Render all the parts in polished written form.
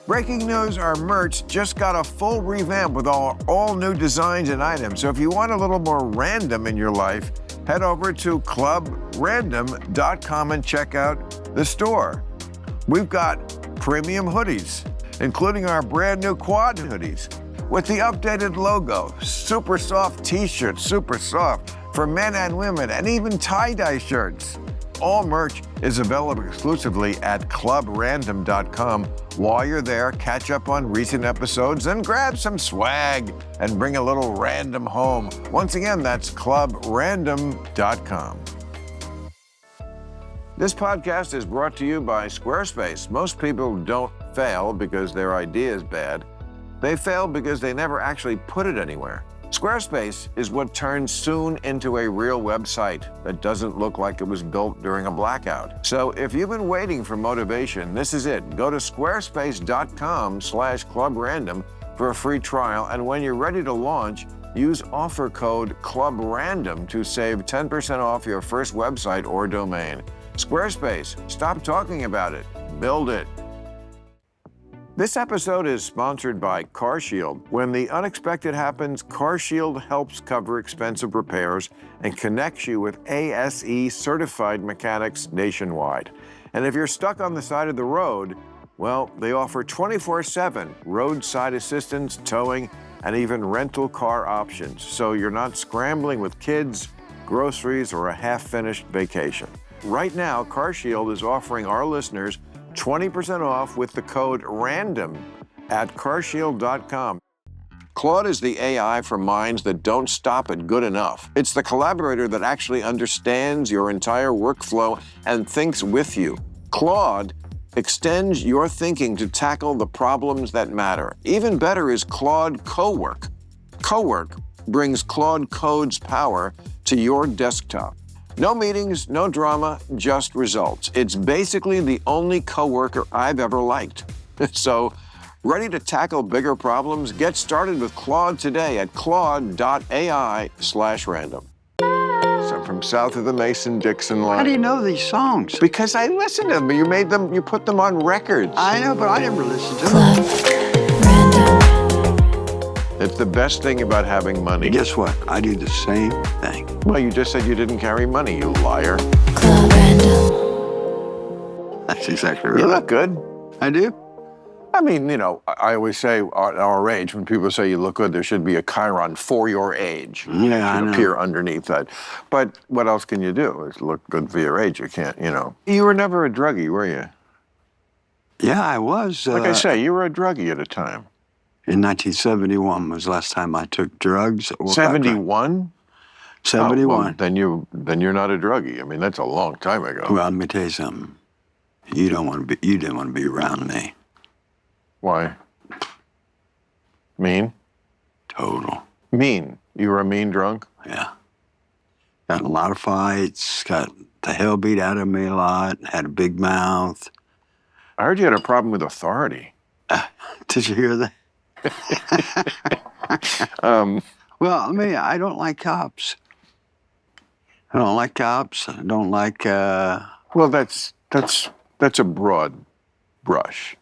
Breaking news, our merch just got a full revamp with all new designs and items. So if you want a little more random in your life, head over to clubrandom.com and check out the store. We've got premium hoodies, including our brand new quad hoodies with the updated logo, super soft t-shirts, super soft for men and women, and even tie-dye shirts. All merch is available exclusively at clubrandom.com. While you're there, catch up on recent episodes and grab some swag and bring a little random home. Once again, that's clubrandom.com. This podcast is brought to you by Squarespace. Most people don't fail because their idea is bad. They fail because they never actually put it anywhere. Squarespace is what turns soon into a real website that doesn't look like it was built during a blackout. So if you've been waiting for motivation, this is it. Go to squarespace.com/clubrandom for a free trial. And when you're ready to launch, use offer code CLUBRANDOM to save 10% off your first website or domain. Squarespace, stop talking about it, build it. This episode is sponsored by CarShield. When the unexpected happens, CarShield helps cover expensive repairs and connects you with ASE certified mechanics nationwide. And if you're stuck on the side of the road, well, they offer 24/7 roadside assistance, towing, and even rental car options. So you're not scrambling with kids, groceries, or a half-finished vacation. Right now, CarShield is offering our listeners 20% off with the code RANDOM at carshield.com. Claude is the AI for minds that don't stop at good enough. It's the collaborator that actually understands your entire workflow and thinks with you. Claude extends your thinking to tackle the problems that matter. Even better is Claude Cowork. Cowork brings Claude Code's power to your desktop. No meetings, no drama, just results. It's basically the only coworker I've ever liked. So, ready to tackle bigger problems? Get started with Claude today at claude.ai/random. So from south of the Mason-Dixon line. How do you know these songs? Because I listened to them. You made them, you put them on records. I know, but I never listened to them. It's the best thing about having money. Guess what? I do the same thing. Well, you just said you didn't carry money, you liar. That's exactly right. You look good. I do? I mean, you know, I always say at our age, when people say you look good, there should be a chyron for your age. Yeah, I know. Appear underneath that. But what else can you do? Is look good for your age. You can't, you know. You were never a druggie, were you? Yeah, I was. Like I say, you were a druggie at a time. In 1971 was the last time I took drugs. 71? 71. Oh, well, then you're not a druggie. I mean, that's a long time ago. Well, let me tell you something. You didn't want to be around me. Why? Mean? Total. Mean. You were a mean drunk? Yeah. Got in a lot of fights, got the hell beat out of me a lot, had a big mouth. I heard you had a problem with authority. Did you hear that? Well, I mean, I don't like cops. I don't like cops. I don't like. Well, that's a broad brush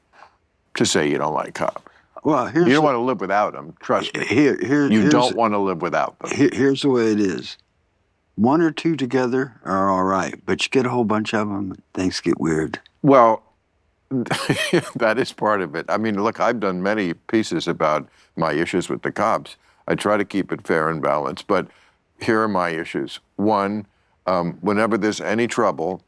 to say you don't like cops. Well, you don't want to live without them. Trust me. You don't want to live without them. Here's the way it is. One or two together are all right, but you get a whole bunch of them, things get weird. Well, that is part of it. I mean, look, I've done many pieces about my issues with the cops. I try to keep it fair and balanced, but here are my issues. One, whenever there's any trouble,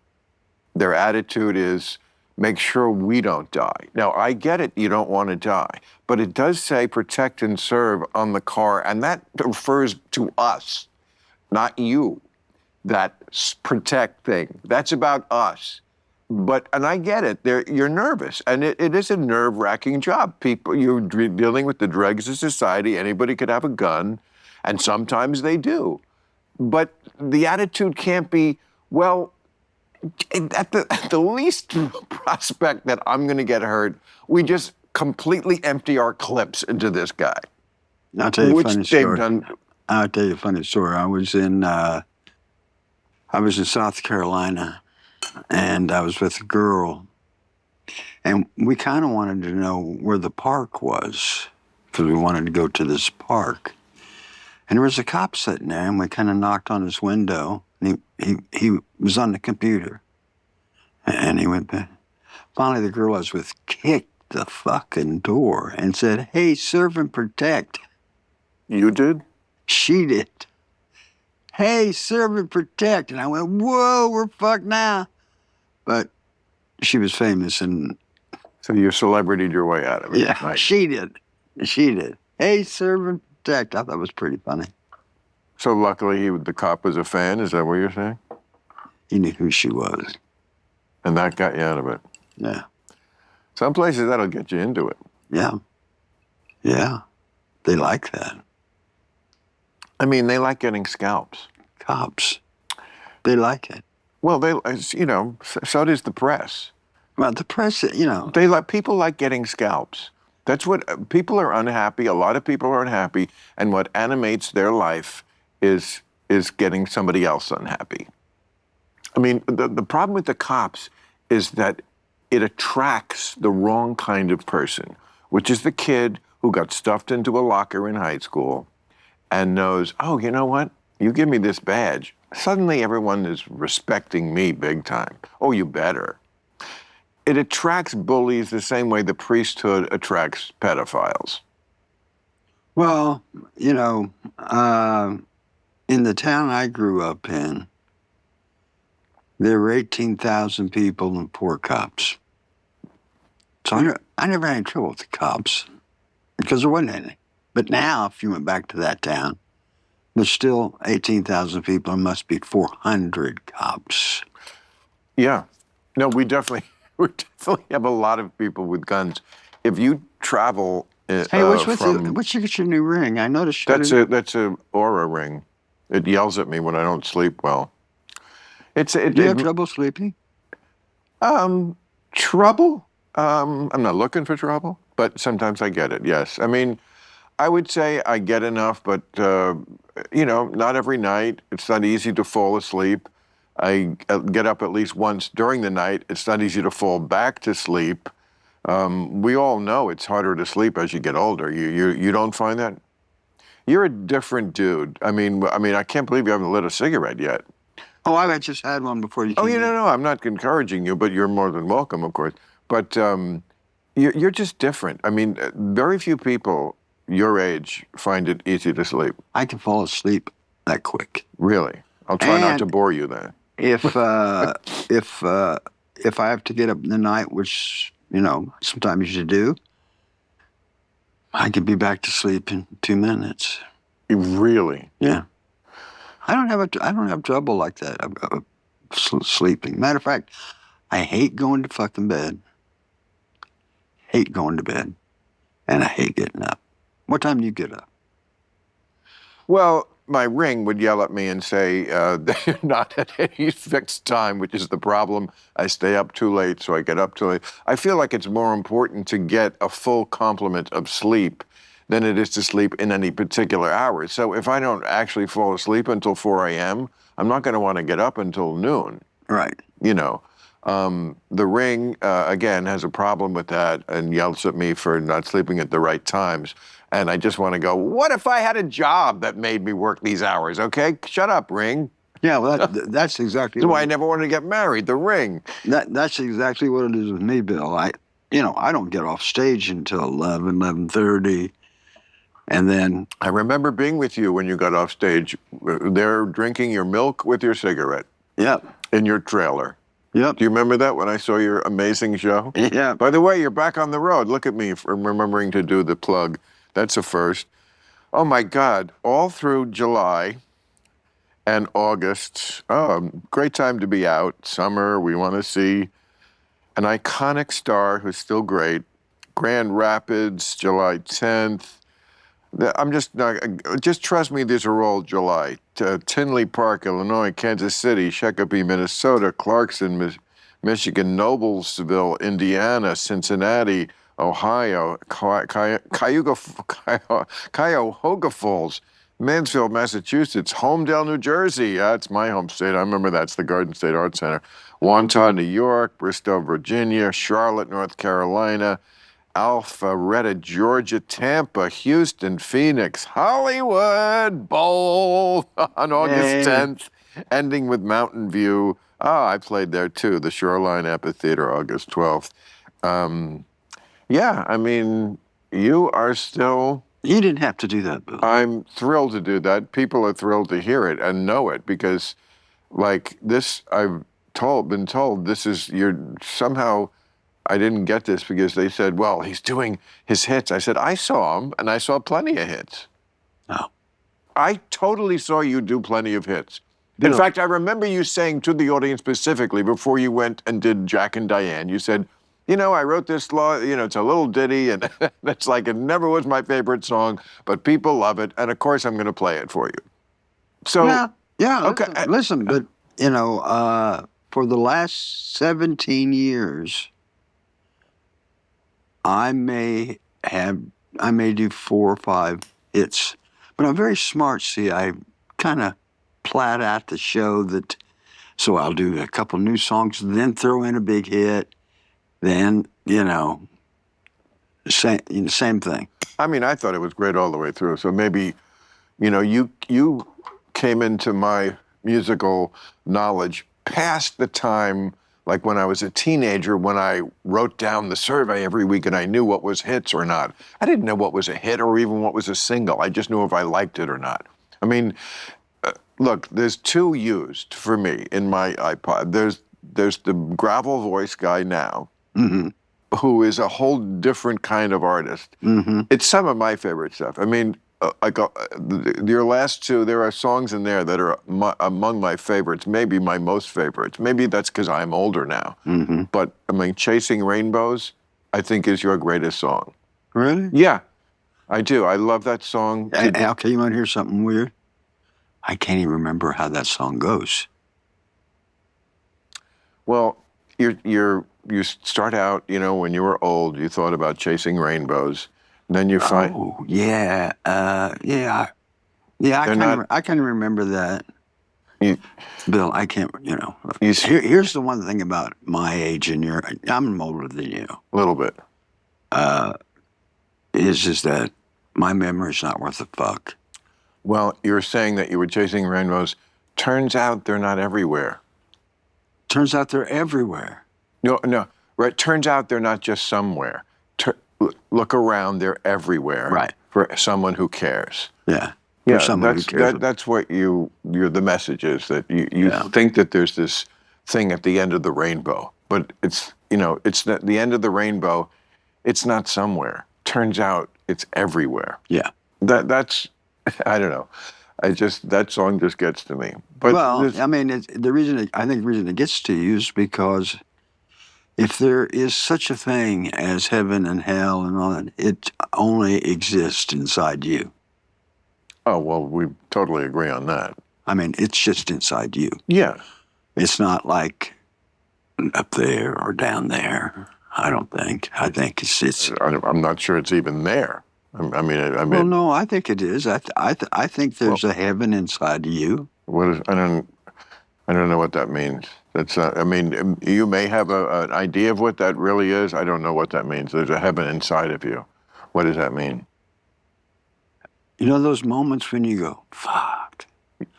their attitude is, make sure we don't die. Now, I get it, you don't want to die, but it does say protect and serve on the car, and that refers to us, not you. That protect thing, that's about us. And I get it, you're nervous, and it is a nerve-wracking job. You're dealing with the dregs of society, anybody could have a gun, and sometimes they do. But the attitude can't be, well, at the least prospect that I'm gonna get hurt, we just completely empty our clips into this guy. I'll tell you a funny story. I'll tell you a funny story. I was in South Carolina, and I was with a girl, And we kind of wanted to know where the park was because we wanted to go to this park. And there was a cop sitting there, and we kind of knocked on his window. And he was on the computer. And he went back. Finally, the girl I was with kicked the fucking door and said, "Hey, serve and protect." You did? She did. "Hey, serve and protect." And I went, "Whoa, we're fucked now." But she was famous, and So you celebrity'd your way out of it. yeah, Nice. she did. She did. "Hey, serve and protect." I thought it was pretty funny. So luckily the cop was a fan, is that what you're saying? He knew who she was. And that got you out of it. Yeah. Some places that'll get you into it. Yeah. Yeah. They like that. I mean, they like getting scalps. Cops. They like it. Well, so does the press. Well, the press, People like getting scalps. That's what people are unhappy. A lot of people are unhappy, and what animates their life is getting somebody else unhappy. I mean, the problem with the cops is that it attracts the wrong kind of person, which is the kid who got stuffed into a locker in high school and knows, oh, you know what? You give me this badge. Suddenly everyone is respecting me big time. Oh, you better. It attracts bullies the same way the priesthood attracts pedophiles. Well, in the town I grew up in, there were 18,000 people and 4 cops. So I never had any trouble with the cops because there wasn't any. But now, if you went back to that town, there's still 18,000 people and must be 400 cops. Yeah. No, we definitely have a lot of people with guns. If you travel Hey, what's your new ring? I noticed that's a Aura ring. It yells at me when I don't sleep well. Do you have trouble sleeping? Trouble? I'm not looking for trouble, but sometimes I get it, yes. I mean, I would say I get enough, but, not every night. It's not easy to fall asleep. I get up at least once during the night. It's not easy to fall back to sleep. We all know it's harder to sleep as you get older. You don't find that? You're a different dude. I mean, I can't believe you haven't lit a cigarette yet. Oh, I just had one before you came in. No, I'm not encouraging you, but you're more than welcome, of course. But you're just different. I mean, very few people your age find it easy to sleep. I can fall asleep that quick. Really? I'll try not to bore you then. If I have to get up in the night, which sometimes you do, I can be back to sleep in 2 minutes. Really? Yeah. I don't have trouble like that of sleeping. Matter of fact, I hate going to fucking bed. Hate going to bed, and I hate getting up. What time do you get up? Well, my ring would yell at me and say that you're not at any fixed time, which is the problem. I stay up too late, so I get up too late. I feel like it's more important to get a full complement of sleep than it is to sleep in any particular hours. So if I don't actually fall asleep until 4 a.m., I'm not going to want to get up until noon. Right. The ring, again, has a problem with that and yells at me for not sleeping at the right times. And I just want to go, what if I had a job that made me work these hours, okay? Shut up, ring. Yeah, well, that's exactly That's why I never wanted to get married, the ring. That's exactly what it is with me, Bill. I don't get off stage until 11:30. And then I remember being with you when you got off stage. There drinking your milk with your cigarette. Yep. In your trailer. Yep. Do you remember that when I saw your amazing show? Yeah. By the way, you're back on the road. Look at me for remembering to do the plug. That's a first. Oh my God. All through July and August. Oh, great time to be out. Summer, we want to see an iconic star who's still great. Grand Rapids, July 10th. I'm just trust me, these are all July. Tinley Park, Illinois, Kansas City, Shakopee, Minnesota, Clarkson, Michigan, Noblesville, Indiana, Cincinnati, Ohio, Cuyahoga Falls, Mansfield, Massachusetts, Homedale, New Jersey. That's my home state. I remember that's the Garden State Art Center. Wantagh, New York, Bristow, Virginia, Charlotte, North Carolina, Alpharetta, Georgia, Tampa, Houston, Phoenix, Hollywood Bowl on August Yay. 10th, ending with Mountain View. Oh, I played there too, the Shoreline Amphitheater, August 12th. Yeah, I mean, you are still... You didn't have to do that, Bill. I'm thrilled to do that. People are thrilled to hear it and know it because, like this, I've been told this is somehow. I didn't get this because they said, well, he's doing his hits. I said, I saw him and I saw plenty of hits. Oh. I totally saw you do plenty of hits. In fact, I remember you saying to the audience specifically before you went and did Jack and Diane, you said, you know, I wrote this, it's a little ditty, and it's like it never was my favorite song, but people love it, and of course I'm going to play it for you. So, yeah. Okay. Listen, but for the last 17 years, I may do 4 or 5 hits, but I'm very smart. See, I kind of plat out the show so I'll do a couple new songs, then throw in a big hit. Then, same thing. I mean, I thought it was great all the way through. So maybe, you came into my musical knowledge past the time, like when I was a teenager, when I wrote down the survey every week and I knew what was hits or not. I didn't know what was a hit or even what was a single. I just knew if I liked it or not. I mean, look, there's 2 used for me in my iPod. There's the gravel voice guy now, Mm-hmm. who is a whole different kind of artist. Mm-hmm. It's some of my favorite stuff. I mean, your last 2, there are songs in there that are among my favorites, maybe my most favorites. Maybe that's because I'm older now. Mm-hmm. But, I mean, Chasing Rainbows, I think is your greatest song. Really? Yeah, I do. I love that song. Okay, you want to hear something weird? I can't even remember how that song goes. Well, you start out, when you were old, you thought about chasing rainbows. And then you find... Oh, yeah. I can remember that. Bill, I can't, Here's the one thing about my age and I'm older than you. A little bit. Is that my memory's not worth a fuck. Well, you were saying that you were chasing rainbows. Turns out they're not everywhere. Turns out they're everywhere. No. Right. Turns out they're not just somewhere. Look around, they're everywhere. Right. For someone who cares. Yeah. Yeah, someone who cares. That's what the message is, that you think that there's this thing at the end of the rainbow, but it's not the end of the rainbow. It's not somewhere. Turns out it's everywhere. Yeah. That's, I don't know. That song just gets to me. But I mean, I think the reason it gets to you is because if there is such a thing as heaven and hell and all that, it only exists inside you. Oh, well, we totally agree on that. I mean, it's just inside you. Yeah. It's not like up there or down there. I don't think. I think it's. I'm not sure it's even there. I mean. Well, no, I think it is. I think there's a heaven inside you. What is? I don't know what that means. That's not. I mean, you may have an idea of what that really is. I don't know what that means. There's a heaven inside of you. What does that mean? You know those moments when you go, fuck,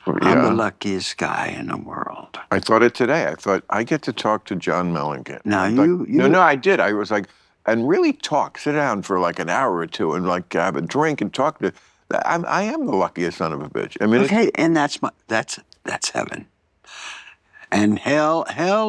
I'm the luckiest guy in the world. I thought it today. I thought, I get to talk to John Mellencamp. Now No, I did. I was like, and really sit down for like an hour or 2 and like have a drink and talk to, I am the luckiest son of a bitch. I mean, okay, and that's heaven. And hell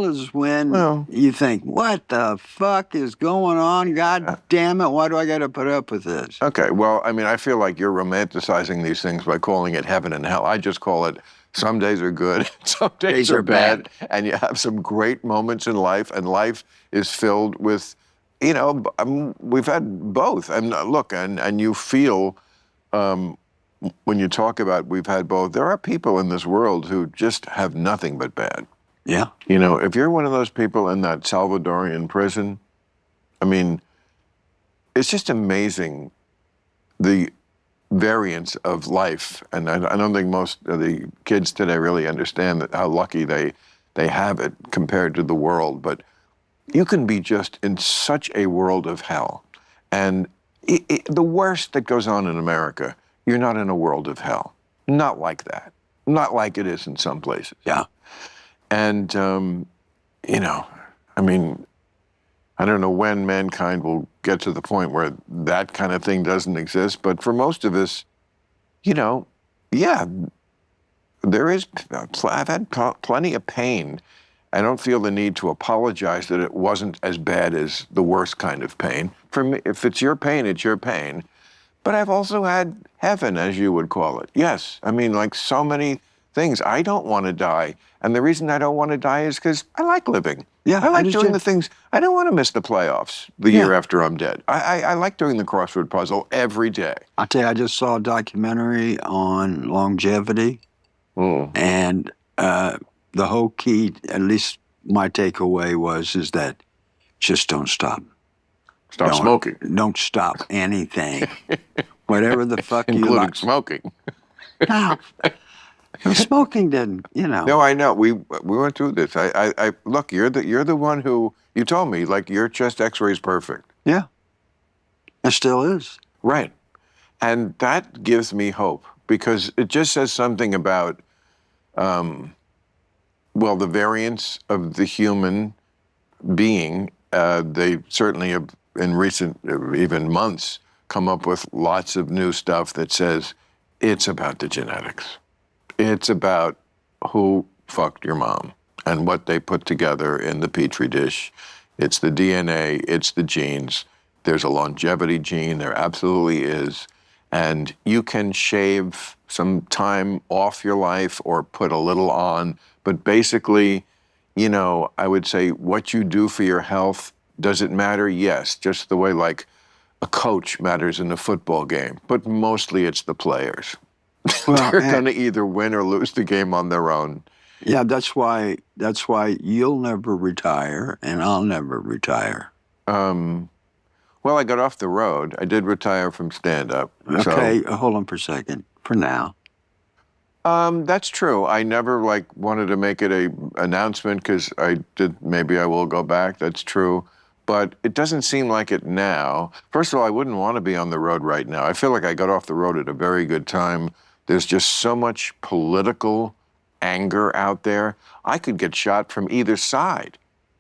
is when you think, what the fuck is going on? God damn it, why do I got to put up with this? Okay, well, I mean, I feel like you're romanticizing these things by calling it heaven and hell. I just call it, some days are good, some days are bad, and you have some great moments in life, and life is filled with, we've had both. And look, and you feel, when you talk about we've had both, there are people in this world who just have nothing but bad. Yeah. If you're one of those people in that Salvadorian prison, I mean, it's just amazing the variance of life. And I don't think most of the kids today really understand how lucky they they have it compared to the world, but you can be just in such a world of hell. And the worst that goes on in America, you're not in a world of hell. Not like that. Not like it is in some places. Yeah. And, I mean, I don't know when mankind will get to the point where that kind of thing doesn't exist, but for most of us, there is, I've had plenty of pain. I don't feel the need to apologize that it wasn't as bad as the worst kind of pain. For me, if it's your pain, it's your pain. But I've also had heaven, as you would call it. Yes, I mean, like so many things. I don't want to die. And the reason I don't want to die is because I like living. Yeah, I like doing the things. I don't want to miss the playoffs the year after I'm dead. I like doing the crossword puzzle every day. I'll tell you, I just saw a documentary on longevity. And the whole key, at least my takeaway is that just don't stop. Stop smoking. Don't stop anything. Whatever the fuck you like. Including smoking. No. Smoking didn't, No, I know. We went through this. I look, you're the one who, you told me, like, your chest x-ray is perfect. Yeah. It still is. Right. And that gives me hope because it just says something about, the variance of the human being. They certainly have, in recent, even months, come up with lots of new stuff that says it's about the genetics. It's about who fucked your mom and what they put together in the petri dish. It's the DNA, it's the genes. There's a longevity gene, there absolutely is. And you can shave some time off your life or put a little on. But basically, I would say what you do for your health, does it matter? Yes, just the way like a coach matters in a football game. But mostly it's the players. Well, they're going to either win or lose the game on their own. Yeah, that's why you'll never retire and I'll never retire. Well, I got off the road. I did retire from stand-up. Okay, hold on for a second. For now. That's true. I never wanted to make it a announcement because maybe I will go back. That's true. But it doesn't seem like it now. First of all, I wouldn't want to be on the road right now. I feel like I got off the road at a very good time. There's just so much political anger out there. I could get shot from either side.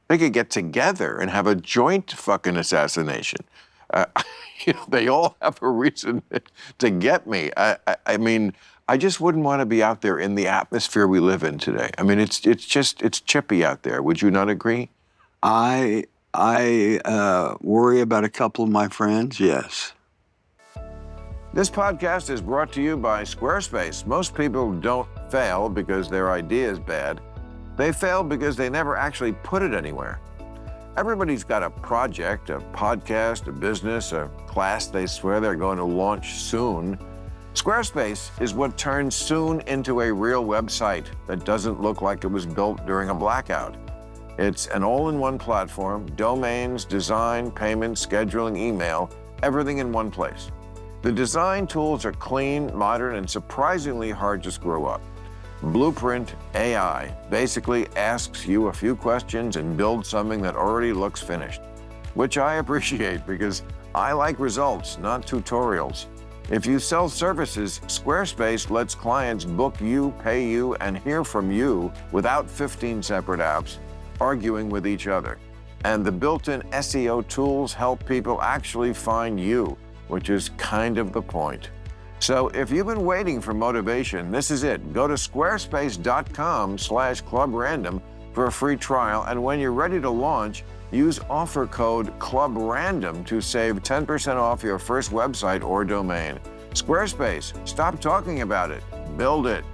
They could get together and have a joint fucking assassination. They all have a reason to get me. I mean, I just wouldn't want to be out there in the atmosphere we live in today. I mean, it's chippy out there. Would you not agree? I worry about a couple of my friends, yes. This podcast is brought to you by Squarespace. Most people don't fail because their idea is bad. They fail because they never actually put it anywhere. Everybody's got a project, a podcast, a business, a class they swear they're going to launch soon. Squarespace is what turns soon into a real website that doesn't look like it was built during a blackout. It's an all-in-one platform, domains, design, payment, scheduling, email, everything in one place. The design tools are clean, modern, and surprisingly hard to screw up. Blueprint AI basically asks you a few questions and builds something that already looks finished, which I appreciate because I like results, not tutorials. If you sell services, Squarespace lets clients book you, pay you, and hear from you without 15 separate apps arguing with each other. And the built-in SEO tools help people actually find you, which is kind of the point. So if you've been waiting for motivation, this is it. Go to squarespace.com/clubrandom for a free trial. And when you're ready to launch, use offer code CLUBRANDOM to save 10% off your first website or domain. Squarespace, stop talking about it, build it.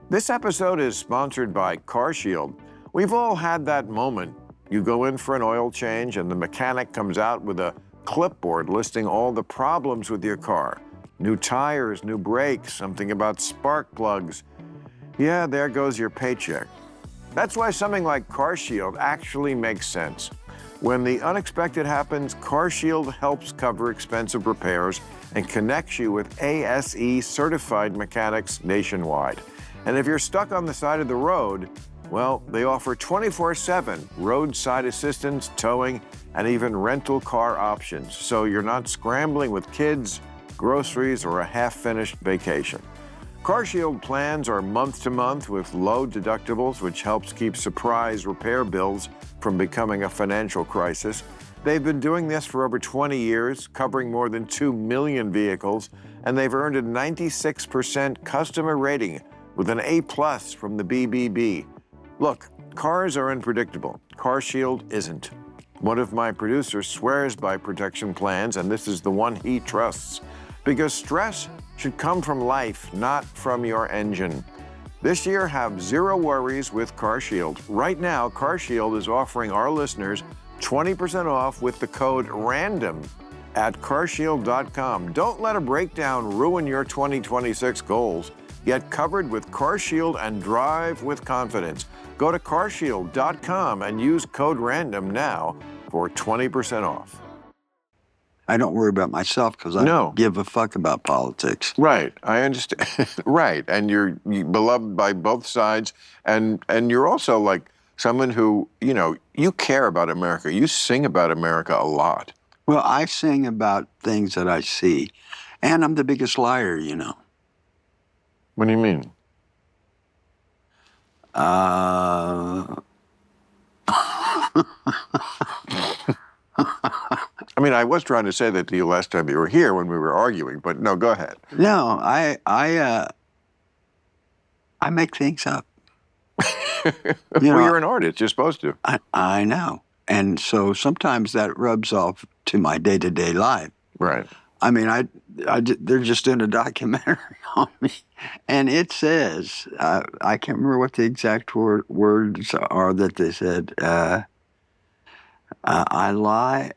This episode is sponsored by CarShield. We've all had that moment. You go in for an oil change and the mechanic comes out with a clipboard listing all the problems with your car. New tires, new brakes, something about spark plugs. Yeah, there goes your paycheck. That's why something like CarShield actually makes sense. When the unexpected happens, CarShield helps cover expensive repairs and connects you with ASE certified mechanics nationwide. And if you're stuck on the side of the road, Well, they offer 24/7 roadside assistance, towing, and even rental car options, so you're not scrambling with kids, groceries, or a half-finished vacation. CarShield plans are month to month with low deductibles, which helps keep surprise repair bills from becoming a financial crisis. They've been doing this for over 20 years, covering more than 2 million vehicles, and they've earned a 96% customer rating with an A+ from the BBB. Look, cars are unpredictable. CarShield isn't. One of my producers swears by protection plans, and this is the one he trusts, because stress should come from life, not from your engine. This year, have zero worries with CarShield. Right now, CarShield is offering our listeners 20% off with the code RANDOM at carshield.com. Don't let a breakdown ruin your 2026 goals. Get covered with CarShield and drive with confidence. Go to carshield.com and use code RANDOM now for 20% off. I don't worry about myself because I don't give a fuck about politics. Right, I understand. Right, and you're beloved by both sides, and you're also like someone who, you care about America. You sing about America a lot. Well, I sing about things that I see, and I'm the biggest liar, What do you mean? I mean, I was trying to say that to you last time you were here when we were arguing, but no, go ahead. No, I make things up. Well, you're an artist. You're supposed to. I know. And so sometimes that rubs off to my day-to-day life. Right. I mean, they're just doing a documentary on me. And it says, I can't remember what the exact words are that they said. I lie.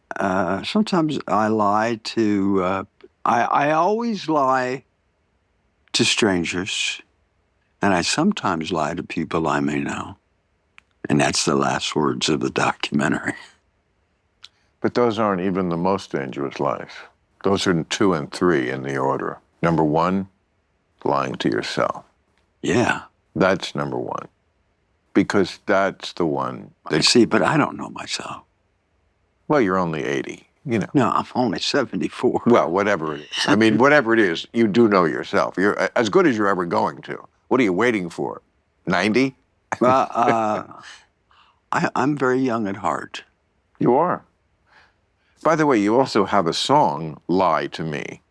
Sometimes I lie to, I always lie to strangers. And I sometimes lie to people I may know. And that's the last words of the documentary. But those aren't even the most dangerous lies. Those are 2 and 3 in the order. Number 1, lying to yourself. Yeah. That's number 1. Because that's the one that... See, but I don't know myself. Well, you're only 80, No, I'm only 74. Well, whatever it is. I mean, whatever it is, you do know yourself. You're as good as you're ever going to. What are you waiting for? 90? Well, I'm very young at heart. You are. By the way, you also have a song, Lie to Me.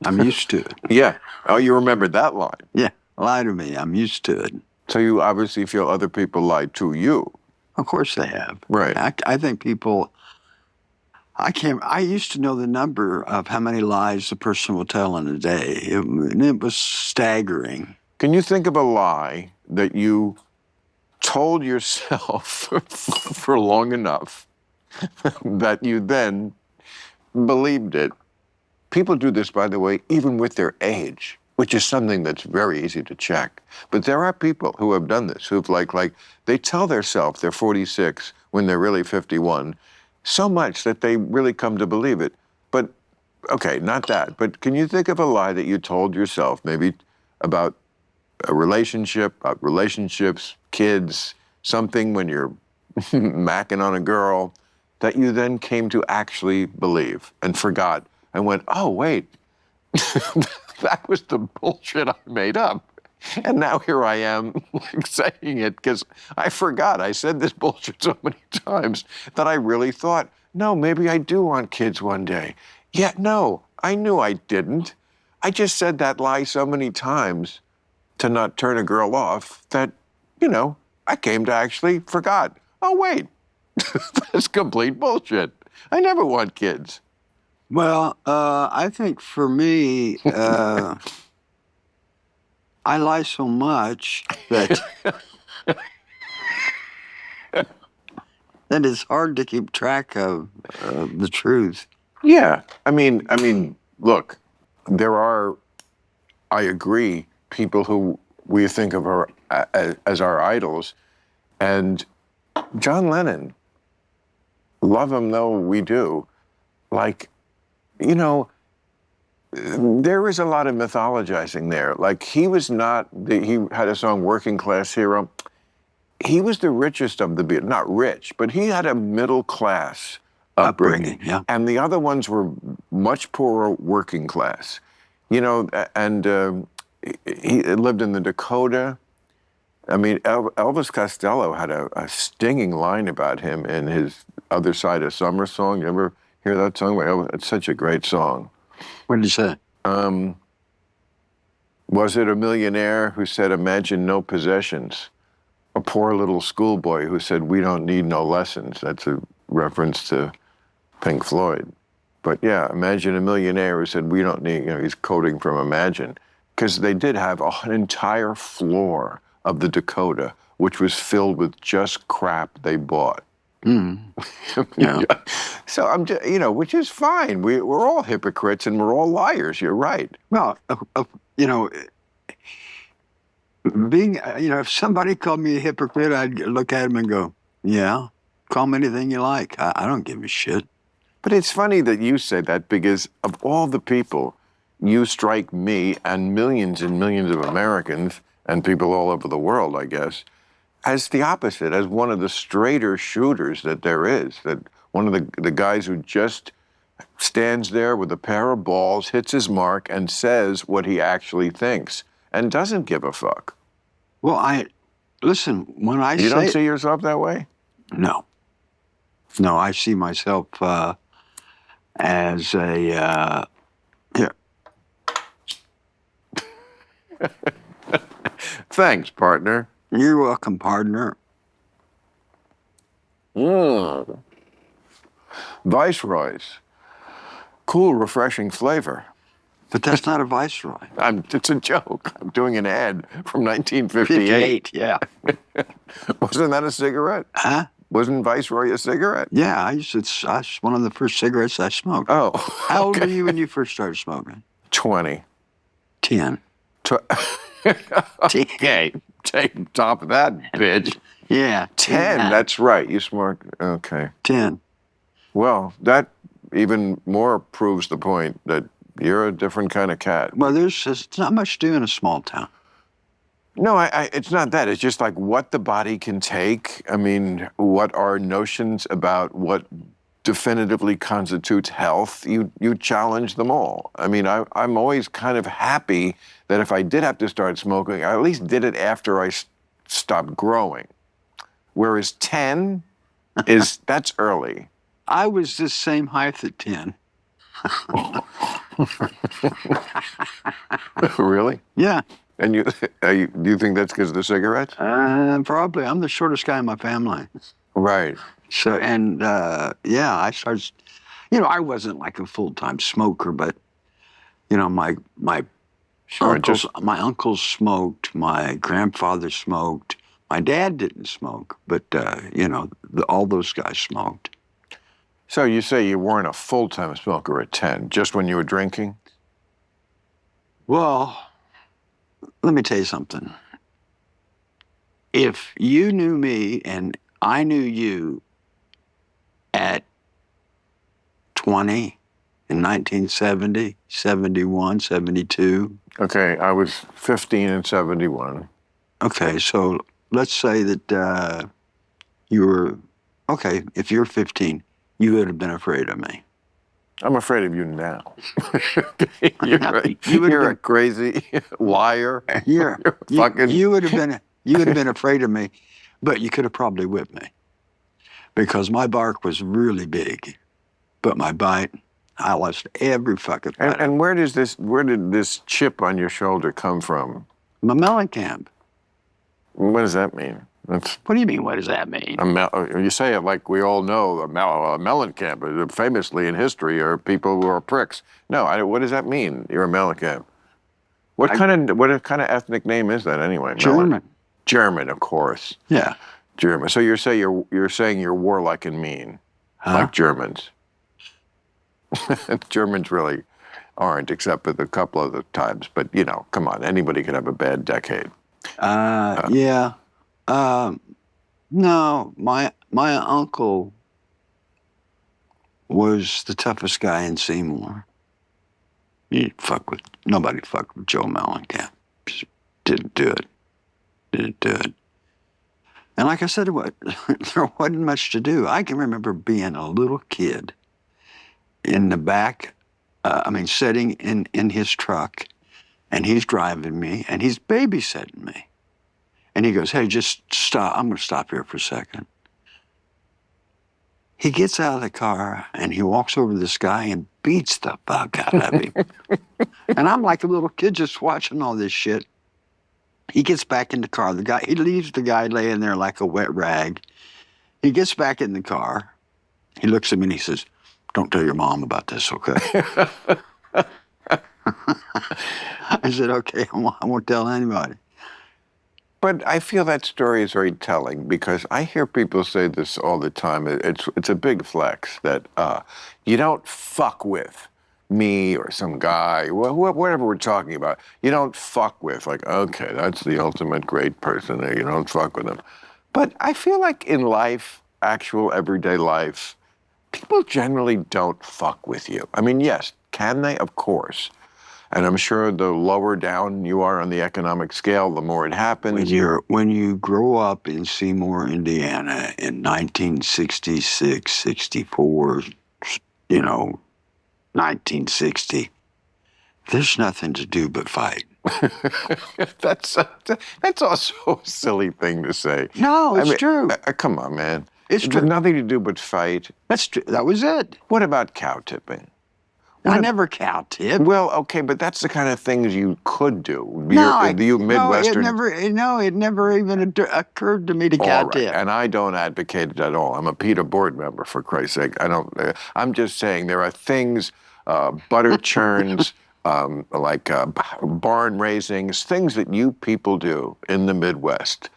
I'm used to it. Yeah. Oh, you remembered that line. Yeah, lie to me. I'm used to it. So you obviously feel other people lied to you. Of course they have. Right. I think people, I used to know the number of how many lies a person will tell in a day. It was staggering. Can you think of a lie that you told yourself for long enough that you then believed it? People do this, by the way, even with their age, which is something that's very easy to check. But there are people who have done this, who've like they tell themselves they're 46 when they're really 51, so much that they really come to believe it. But, okay, not that. But can you think of a lie that you told yourself, maybe about a relationship, about relationships, kids, something when you're macking on a girl, that you then came to actually believe and forgot and went, oh, wait, that was the bullshit I made up. And now here I am saying it because I forgot. I said this bullshit so many times that I really thought, no, maybe I do want kids one day. Yet, no, I knew I didn't. I just said that lie so many times to not turn a girl off that, I came to actually forgot. Oh, wait, that's complete bullshit. I never want kids. Well, I think for me, I lie so much that that it's hard to keep track of the truth. Yeah, I mean, look, there are, I agree, people who we think of as our idols, and John Lennon, love him though we do, there is a lot of mythologizing there. Like, he was not, he had a song, Working Class Hero. he was the richest of the Beatles. Not rich, but he had a middle class upbringing. Yeah. And the other ones were much poorer working class. You know, and he lived in the Dakota. I mean, Elvis Costello had a stinging line about him in his Other Side of Summer song. You ever hear that song? It's such a great song. What did he say? Was it a millionaire who said, imagine no possessions? A poor little schoolboy who said, we don't need no lessons. That's a reference to Pink Floyd. But yeah, imagine a millionaire who said, we don't need, he's quoting from Imagine. Because they did have an entire floor of the Dakota, which was filled with just crap they bought. Yeah. So I'm just, which is fine. We're all hypocrites and we're all liars. You're right. Well, being, if somebody called me a hypocrite, I'd look at him and go, yeah, call me anything you like. I don't give a shit. But it's funny that you say that because of all the people, you strike me and millions of Americans and people all over the world, I guess, as the opposite, as one of the straighter shooters that there is, that one of the guys who just stands there with a pair of balls, hits his mark, and says what he actually thinks, and doesn't give a fuck. Well, listen, when I You don't see yourself that way? No. No, I see myself as a, here. Thanks, partner. You're welcome, partner. Viceroys. Cool, refreshing flavor. But that's not a Viceroy. It's a joke. I'm doing an ad from 1958. 58, yeah. Wasn't that a cigarette? Huh? Wasn't Viceroy a cigarette? Yeah, it's one of the first cigarettes I smoked. Oh. How old were you when you first started smoking? 20. 10. Okay, take top of that, bitch. Yeah. 10, that's right. You smoked, okay. 10. Well, that even more proves the point that you're a different kind of cat. Well, there's not much to do in a small town. No, it's not that. It's just like what the body can take. I mean, what are notions about what definitively constitutes health? You challenge them all. I mean, I'm always kind of happy that if I did have to start smoking, I at least did it after I stopped growing. Whereas 10 that's early. I was the same height at 10. Really? Yeah. And do you think that's because of the cigarettes? Probably. I'm the shortest guy in my family. Right. So, and yeah, I started, I wasn't like a full-time smoker, but, my Sure, uncles smoked, my grandfather smoked, my dad didn't smoke, but, all those guys smoked. So you say you weren't a full-time smoker at 10, just when you were drinking? Well, let me tell you something. If you knew me and I knew you at 20 in 1970, 71, 72. Okay, I was 15 in 71. Okay, so let's say that you were, okay, if you're 15, you would have been afraid of me. I'm afraid of you now. You're a crazy liar. You would have been afraid of me, but you could have probably whipped me because my bark was really big, but my bite, I lost every fucking bite. And where did this chip on your shoulder come from? My Mellencamp. What does that mean? What do you mean? What does that mean? You say it like we all know. A Mellencamp, famously in history, are people who are pricks. No, what does that mean? You're a Mellencamp. What kind of ethnic name is that anyway? German. German, of course. Yeah. German. So you're saying you're warlike and mean, like Germans. Germans really aren't, except for a couple of the times. But come on, anybody could have a bad decade. Yeah. No, my uncle was the toughest guy in Seymour. Nobody fucked with Joe Mellencamp. Just didn't do it. And like I said, there wasn't much to do. I can remember being a little kid in the back, sitting in his truck, and he's driving me, and he's babysitting me. And he goes, hey, just stop. I'm going to stop here for a second. He gets out of the car, and he walks over to this guy and beats the fuck out of him. And I'm like a little kid just watching all this shit. He gets back in the car. He leaves the guy laying there like a wet rag. He gets back in the car. He looks at me and he says, don't tell your mom about this, okay? I said, okay, I won't tell anybody. But I feel that story is very telling because I hear people say this all the time. It's a big flex that you don't fuck with me or some guy, whatever we're talking about. You don't fuck with, like, okay, that's the ultimate great person there. You don't fuck with them. But I feel like in life, actual everyday life, people generally don't fuck with you. I mean, yes, can they? Of course. And I'm sure the lower down you are on the economic scale, the more it happens. When you grow up in Seymour, Indiana in 1966, 64, 1960, there's nothing to do but fight. That's also a silly thing to say. No, it's true. Come on, man. It's true. There's nothing to do but fight. That's true. That was it. What about cow tipping? I never cow tipped. Well, okay, but that's the kind of things you could do. You Midwestern. It never even occurred to me to cow tip. And I don't advocate it at all. I'm a PETA board member, for Christ's sake. I'm just saying there are things, butter churns, like barn raisings, things that you people do in the Midwest.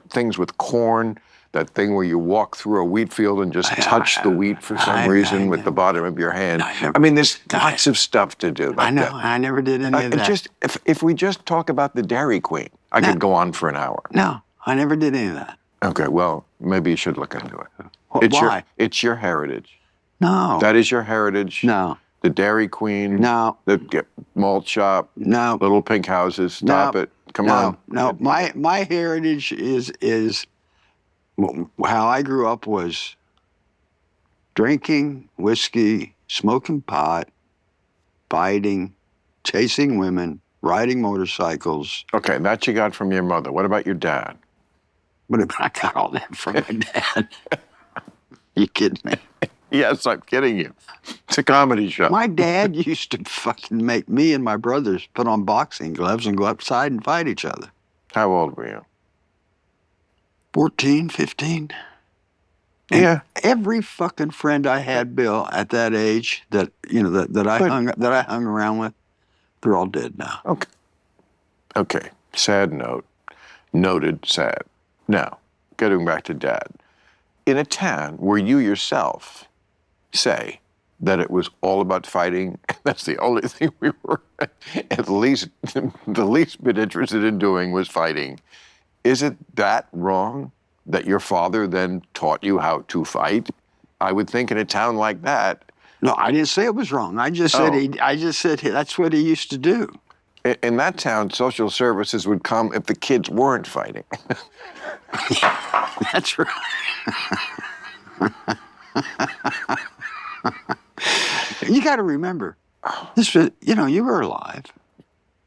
Things with corn. That thing where you walk through a wheat field and just touch the wheat for some reason with the bottom of your hand. I mean, there's lots of stuff to do. I know. I never did any of that. If we just talk about the Dairy Queen, I could go on for an hour. No, I never did any of that. Okay, well, maybe you should look into it. Why? It's your heritage. No. That is your heritage. No. The Dairy Queen. No. The malt shop. No. Little pink houses. Stop it. Come on. No. My heritage is how I grew up was drinking whiskey, smoking pot, fighting, chasing women, riding motorcycles. Okay, that you got from your mother. What about your dad? But I got all that from my dad. You kidding me? Yes, I'm kidding you. It's a comedy show. My dad used to fucking make me and my brothers put on boxing gloves and go outside and fight each other. How old were you? 14, 15. Yeah. Every fucking friend I had, Bill, at that age that I hung around with, they're all dead now. Okay. Sad note. Noted. Sad. Now, getting back to Dad. In a town where you yourself say that it was all about fighting, that's the only thing we were at least the least bit interested in doing was fighting. Is it that wrong that your father then taught you how to fight? I would think in a town like that. No, I didn't say it was wrong. I just said that's what he used to do. In that town, social services would come if the kids weren't fighting. That's right. You got to remember, you were alive.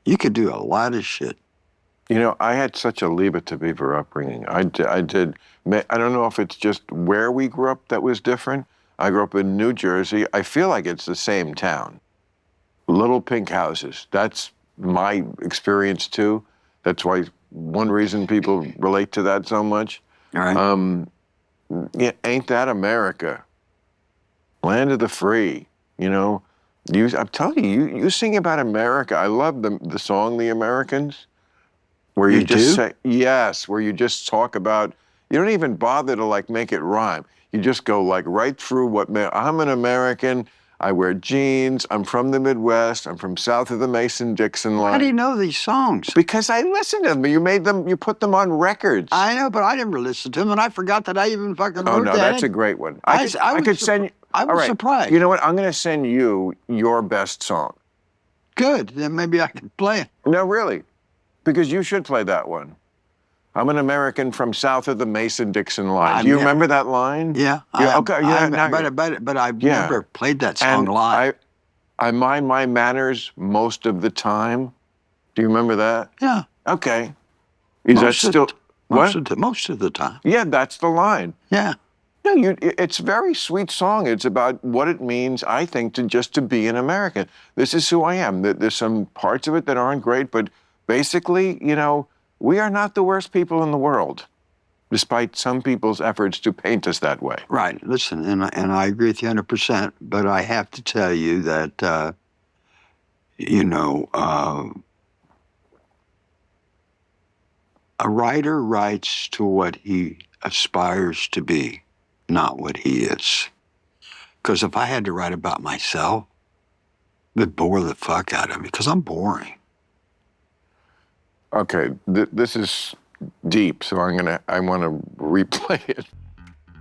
You could do a lot of shit. I had such a Leave It to Beaver upbringing. I don't know if it's just where we grew up that was different. I grew up in New Jersey. I feel like it's the same town. Little pink houses. That's my experience too. That's why one reason people relate to that so much. All right. Yeah, ain't that America? Land of the free. I'm telling you sing about America. I love the song "The Americans." Where you just say, yes, where you just talk about, you don't even bother to make it rhyme. You just go right through I'm an American, I wear jeans, I'm from the Midwest, I'm from south of the Mason-Dixon line. How do you know these songs? Because I listened to them. You put them on records. I know, but I never listened to them, and I forgot that I even fucking wrote that. Oh, no, that's a great one. I could send you. I was surprised. You know what? I'm going to send you your best song. Good. Then maybe I can play it. No, really. Because you should play that one. I'm an American from south of the Mason-Dixon line. Do you Yeah. remember that line? Yeah. Okay. Yeah. But I've Yeah. never played that song And live. I mind my manners most of the time. Do you remember that? Yeah. Okay. Is that still what? Most of the time. Yeah, that's the line. Yeah. No, it's a very sweet song. It's about what it means, I think, to be an American. This is who I am. There's some parts of it that aren't great, but basically, we are not the worst people in the world, despite some people's efforts to paint us that way. Right. Listen, and I agree with you 100%, but I have to tell you that, a writer writes to what he aspires to be, not what he is. Because if I had to write about myself, it would bore the fuck out of me, because I'm boring. Okay, this is deep, so I want to replay it.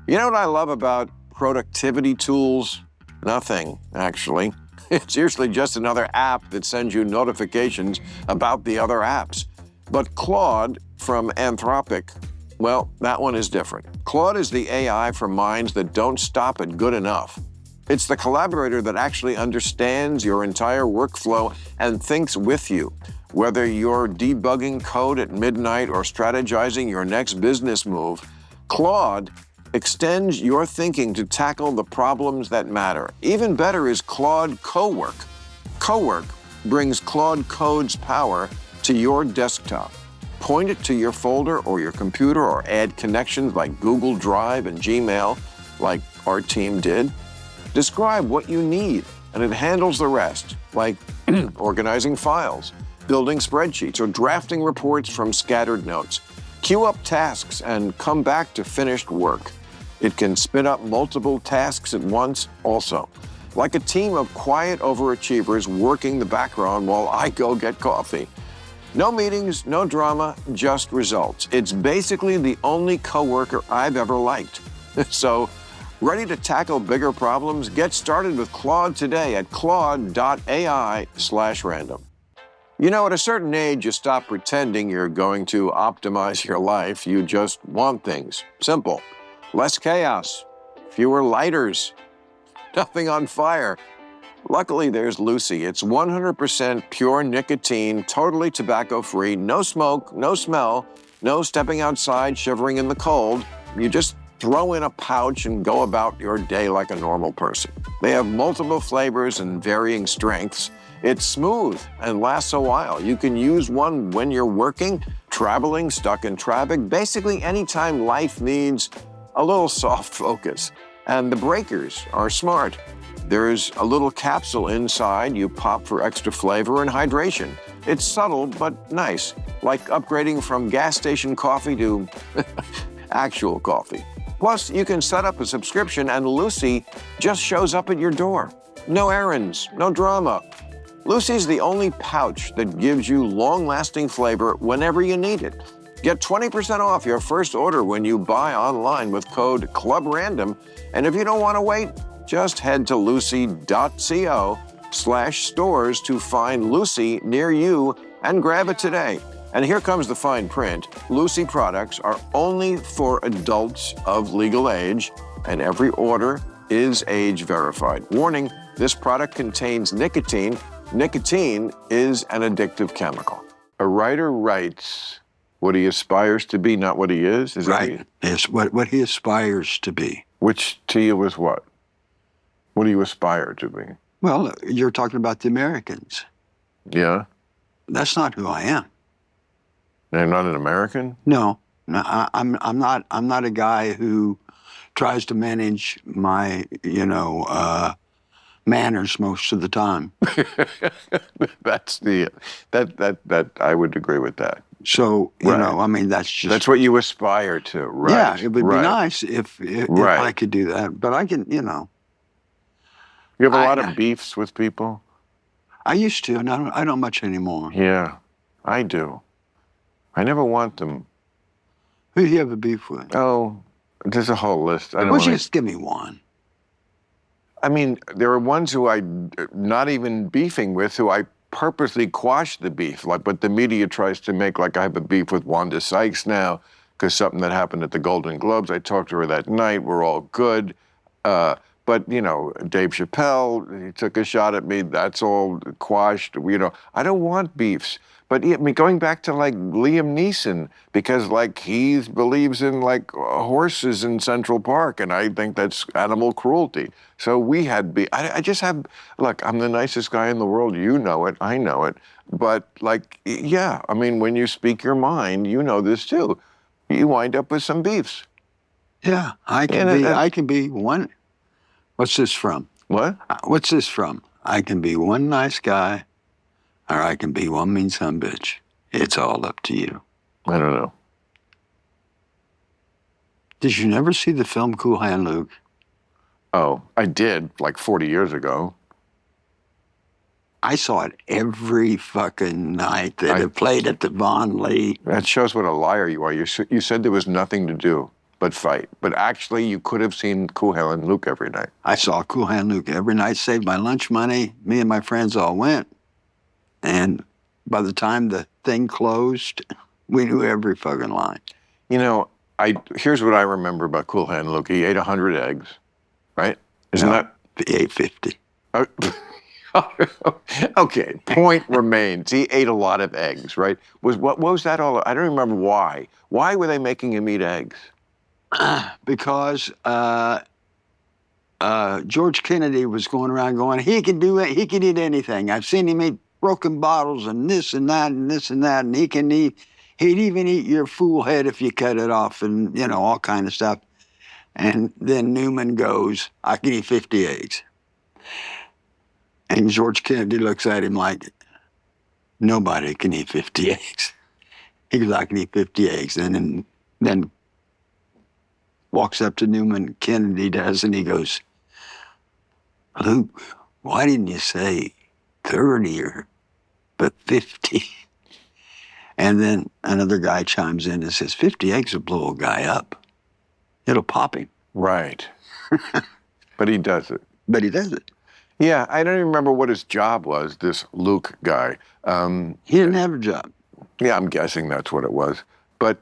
You know what I love about productivity tools? Nothing, actually. It's usually just another app that sends you notifications about the other apps. But Claude from Anthropic, well, that one is different. Claude is the AI for minds that don't stop at good enough. It's the collaborator that actually understands your entire workflow and thinks with you. Whether you're debugging code at midnight or strategizing your next business move, Claude extends your thinking to tackle the problems that matter. Even better is Claude Cowork. Cowork brings Claude Code's power to your desktop. Point it to your folder or your computer or add connections like Google Drive and Gmail, like our team did. Describe what you need, and it handles the rest, like organizing files, building spreadsheets, or drafting reports from scattered notes. Queue up tasks and come back to finished work. It can spin up multiple tasks at once also, like a team of quiet overachievers working the background while I go get coffee. No meetings, no drama, just results. It's basically the only coworker I've ever liked. So, ready to tackle bigger problems? Get started with Claude today at claude.ai/random. At a certain age, you stop pretending you're going to optimize your life. You just want things. Simple. Less chaos. Fewer lighters. Nothing on fire. Luckily, there's Lucy. It's 100% pure nicotine, totally tobacco-free, no smoke, no smell, no stepping outside shivering in the cold. You just throw in a pouch and go about your day like a normal person. They have multiple flavors and varying strengths. It's smooth and lasts a while. You can use one when you're working, traveling, stuck in traffic, basically anytime life needs a little soft focus. And the breakers are smart. There's a little capsule inside you pop for extra flavor and hydration. It's subtle but nice, like upgrading from gas station coffee to actual coffee. Plus, you can set up a subscription and Lucy just shows up at your door. No errands, no drama. Lucy's the only pouch that gives you long-lasting flavor whenever you need it. Get 20% off your first order when you buy online with code CLUBRANDOM. And if you don't want to wait, just head to lucy.co/stores to find Lucy near you and grab it today. And here comes the fine print. Lucy products are only for adults of legal age, and every order is age verified. Warning, this product contains nicotine. Nicotine is an addictive chemical. A writer writes what he aspires to be, not what he is? Is right. Yes, what he aspires to be. Which to you is what? What do you aspire to be? Well, you're talking about the Americans. Yeah? That's not who I am. You're not an American? No, I'm not a guy who tries to manage my, manners most of the time. That I would agree with that. So, that's just... That's what you aspire to, right? Yeah, it would be nice if I could do that, but I can, You have a lot of beefs with people? I used to, and I don't much anymore. Yeah, I do. I never want them. Who do you have a beef with? Oh, there's a whole list. Just give me one. I mean, there are ones who I'm not even beefing with, who I purposely quash the beef, but the media tries to make like I have a beef with Wanda Sykes now because something that happened at the Golden Globes. I talked to her that night. We're all good. But, Dave Chappelle, he took a shot at me. That's all quashed. I don't want beefs. But going back to like Liam Neeson, because like he believes in like horses in Central Park, and I think that's animal cruelty. So we had I just have, look, I'm the nicest guy in the world. You know it. I know it. But like, yeah, I mean, when you speak your mind, you know this too. You wind up with some beefs. Yeah, I can be one. What's this from? What? What's this from? I can be one nice guy, or I can be one mean sumbitch. It's all up to you. I don't know. Did you never see the film Cool Hand Luke? Oh, I did, like 40 years ago. I saw it every fucking night that it played at the Von Lee. That shows what a liar you are. You said there was nothing to do but fight. But actually, you could have seen Cool Hand Luke every night. I saw Cool Hand Luke every night, saved my lunch money. Me and my friends all went. And by the time the thing closed, we knew every fucking line. Here's what I remember about Cool Hand Luke. He ate 100 eggs, right? Isn't that? He ate 50. Okay, point remains. He ate a lot of eggs, right? What was that all? I don't remember why. Why were they making him eat eggs? Because George Kennedy was going around going, he can do it, he can eat anything. I've seen him eat broken bottles and this and that and this and that, and he'd even eat your fool head if you cut it off and, all kind of stuff. And then Newman goes, I can eat 50 eggs. And George Kennedy looks at him like, nobody can eat 50 eggs. He goes, I can eat 50 eggs. And then walks up to Newman, Kennedy does, and he goes, Luke, why didn't you say 30 but 50? And then another guy chimes in and says, 50 eggs will blow a guy up. It'll pop him. Right. But he does it. But he does it. Yeah, I don't even remember what his job was, this Luke guy. He didn't have a job. Yeah, I'm guessing that's what it was. But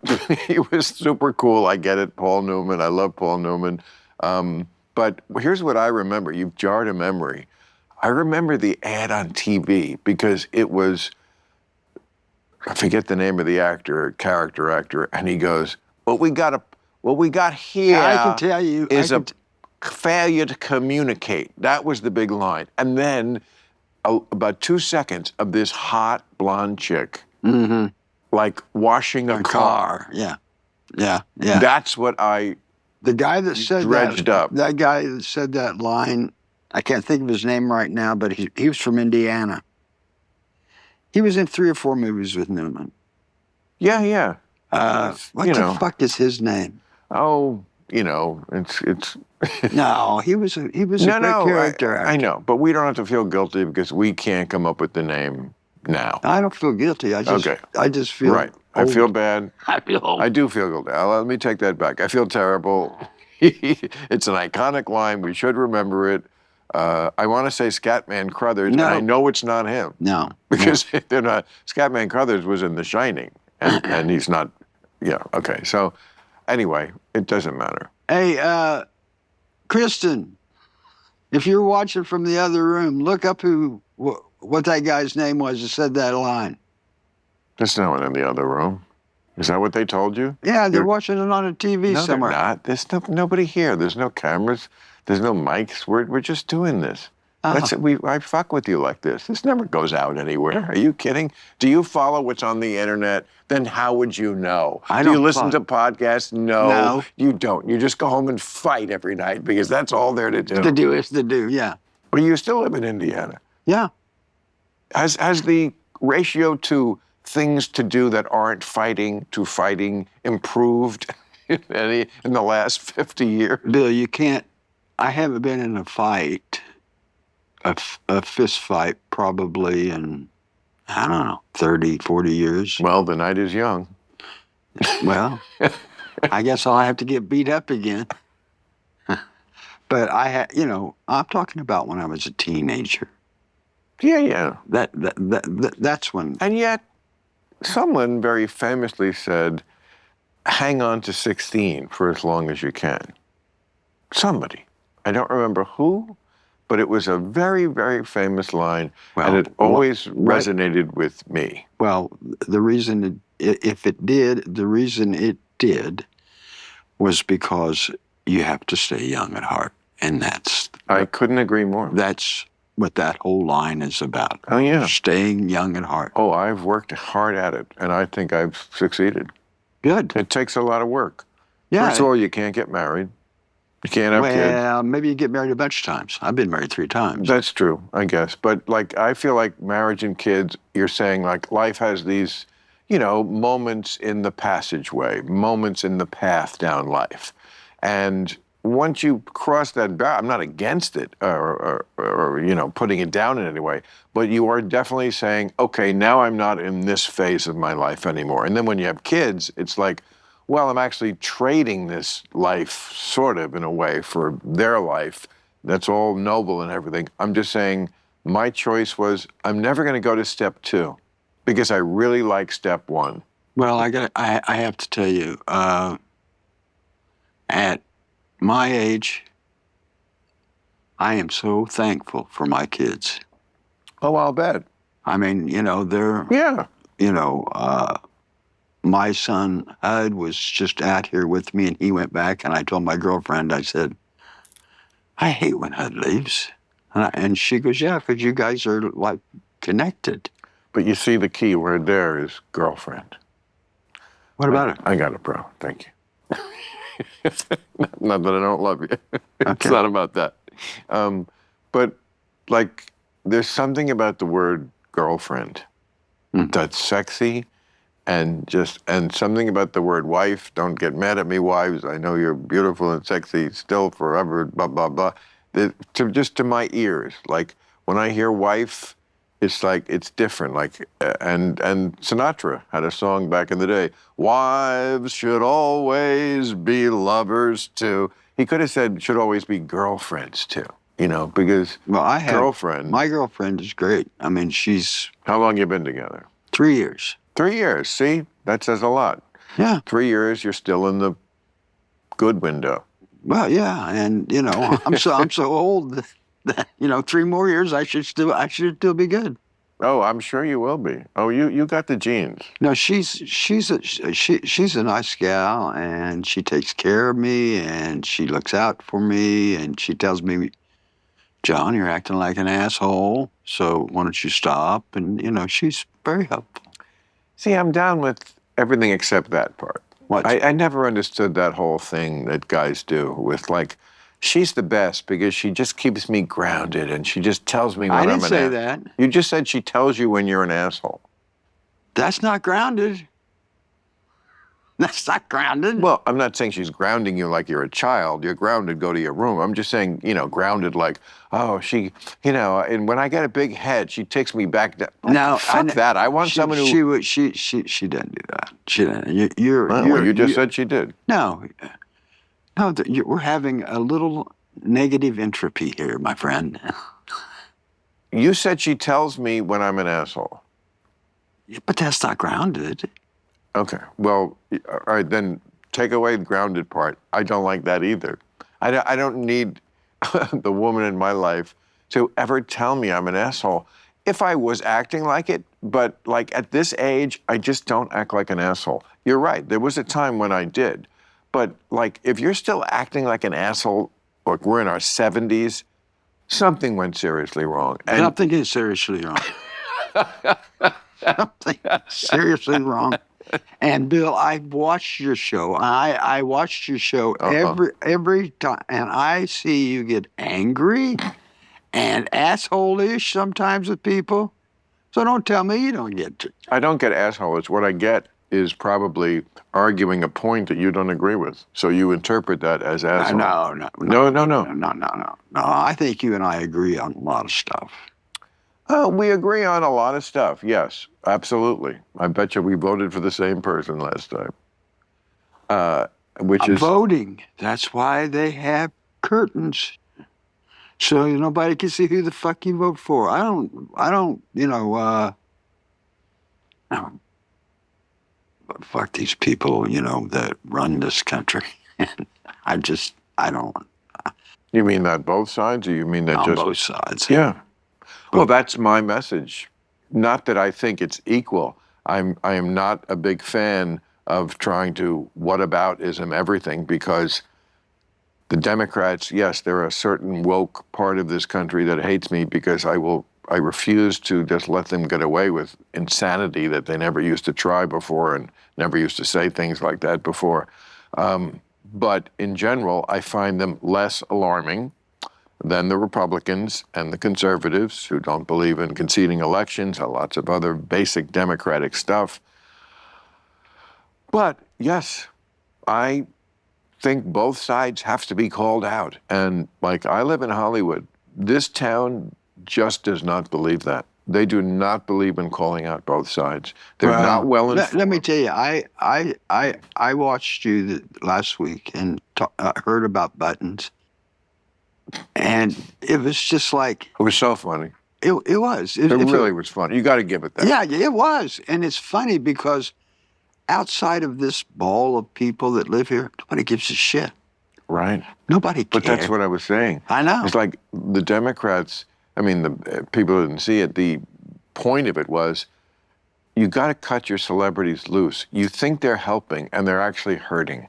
he was super cool. I get it, Paul Newman. I love Paul Newman. But here's what I remember. You've jarred a memory. I remember the ad on TV because it was, I forget the name of the character actor, and he goes, what we got here I can tell you, is a failure to communicate. That was the big line. And then about 2 seconds of this hot blonde chick, like washing a car. Yeah. That's what the guy that said dredged up. That guy that said that line, I can't think of his name right now, but he was from Indiana. He was in 3 or 4 movies with Newman. Yeah. What the fuck is his name? Oh, it's. No, he was a great character. I know, but we don't have to feel guilty because we can't come up with the name now. I don't feel guilty. I just feel right. Old. I feel bad. I feel old. I do feel guilty. Let me take that back. I feel terrible. It's an iconic line. We should remember it. I want to say Scatman Crothers, and I know it's not him. No, because they're not. Scatman Crothers was in The Shining, and he's not. Yeah. Okay. So, anyway, it doesn't matter. Hey, Kristen, if you're watching from the other room, look up what that guy's name was that said that line. There's no one in the other room. Is that what they told you? Yeah, they're watching it on a TV somewhere. No, they're not. There's nobody here. There's no cameras. There's no mics. We're just doing this. I fuck with you like this. This never goes out anywhere. Are you kidding? Do you follow what's on the internet? Then how would you know? Do you listen to podcasts? No, you don't. You just go home and fight every night because that's all there to do. To do, yeah. But you still live in Indiana. Yeah. Has the ratio to things to do that aren't fighting to fighting improved in the last 50 years? Bill, you can't. I haven't been in a fight. A fist fight probably in, I don't know, 30, 40 years. Well, the night is young. Well, I guess I'll have to get beat up again. But I'm talking about when I was a teenager. Yeah. That's when. And yet, someone very famously said, hang on to 16 for as long as you can. Somebody. I don't remember who, but it was a very, very famous line, and it always resonated with me. Well, the reason the reason it did was because you have to stay young at heart. And I couldn't agree more. That's what that whole line is about. Oh, yeah. Staying young at heart. Oh, I've worked hard at it, and I think I've succeeded. Good. It takes a lot of work. Yeah. First of all, you can't get married. You can't have kids. Well, maybe you get married a bunch of times. I've been married 3 times. That's true, I guess. But like, I feel like marriage and kids, you're saying like life has these, moments in the passageway, moments in the path down life. And once you cross that barrier, I'm not against it or putting it down in any way, but you are definitely saying, okay, now I'm not in this phase of my life anymore. And then when you have kids, it's like, well, I'm actually trading this life, sort of, in a way, for their life. That's all noble and everything. I'm just saying my choice was I'm never going to go to step 2 because I really like step 1. Well, I have to tell you, at my age, I am so thankful for my kids. Oh, I'll bet. I mean, they're, my son, Hud, was just out here with me, and he went back, and I told my girlfriend, I said, I hate when Hud leaves. And she goes, yeah, because you guys are, like, connected. But you see, the key word there is girlfriend. What about it? I got it, bro. Thank you. Not that I don't love you. It's Okay. not about that. But, like, there's something about the word girlfriend that's sexy. And something about the word wife. Don't get mad at me, wives. I know you're beautiful and sexy still forever, blah, blah, blah. To my ears, like when I hear wife, it's like, it's different. Like, and Sinatra had a song back in the day, wives should always be lovers too. He could have said, should always be girlfriends too, because girlfriend. My girlfriend is great. I mean, she's. How long you been together? 3 years. 3 years, see? That says a lot. Yeah. 3 years, you're still in the good window. Well, yeah, and I'm so old that 3 more years I should still be good. Oh, I'm sure you will be. Oh, you got the genes. No, she's a nice gal, and she takes care of me, and she looks out for me, and she tells me, John, you're acting like an asshole, so why don't you stop? And she's very helpful. See, I'm down with everything except that part. What? I never understood that whole thing that guys do with, like, she's the best because she just keeps me grounded and she just tells me when I'm an asshole. I didn't say that. You just said she tells you when you're an asshole. That's not grounded. That's not grounded. Well, I'm not saying she's grounding you like you're a child. You're grounded, go to your room. I'm just saying, grounded like, oh, she, and when I get a big head, she takes me back down. No, fuck that. I want someone who... She doesn't do that. She doesn't. You just said she did. No, we're having a little negative entropy here, my friend. You said she tells me when I'm an asshole. Yeah, but that's not grounded. Okay, well, all right, then take away the grounded part. I don't like that either. I don't need the woman in my life to ever tell me I'm an asshole. If I was acting like it, but like at this age, I just don't act like an asshole. You're right, there was a time when I did. But like, if you're still acting like an asshole, like we're in our 70s, something went seriously wrong. And something is seriously wrong. Something seriously wrong. And Bill, I watched your show. I watched your show every time, and I see you get angry and asshole-ish sometimes with people. So don't tell me you don't get to. I don't get asshole-ish. What I get is probably arguing a point that you don't agree with. So you interpret that as asshole. No. I think you and I agree on a lot of stuff. We agree on a lot of stuff, yes, absolutely. I bet you we voted for the same person last time. Which is... Voting. That's why they have curtains. So nobody can see who the fuck you vote for. I don't, fuck these people, that run this country. I don't, You mean that both sides, or you mean that on just... both sides. Yeah. Well, that's my message. Not that I think it's equal. I am not a big fan of trying to whataboutism everything, because the Democrats, yes, they're a certain woke part of this country that hates me because I refuse to just let them get away with insanity that they never used to try before and never used to say things like that before. But in general, I find them less alarming than the Republicans and the conservatives, who don't believe in conceding elections and lots of other basic democratic stuff. But yes, I think both sides have to be called out. And like, I live in Hollywood. This town just does not believe that. They do not believe in calling out both sides. They're not well informed. Let me tell you, I watched you last week and heard about buttons, and it was just like... It was so funny. It was. It really was funny. You got to give it that. Yeah, it was. And it's funny because outside of this ball of people that live here, nobody gives a shit. Right. Nobody cares. But that's what I was saying. I know. It's like the Democrats, I mean, the people didn't see it. The point of it was, you got to cut your celebrities loose. You think they're helping, and they're actually hurting,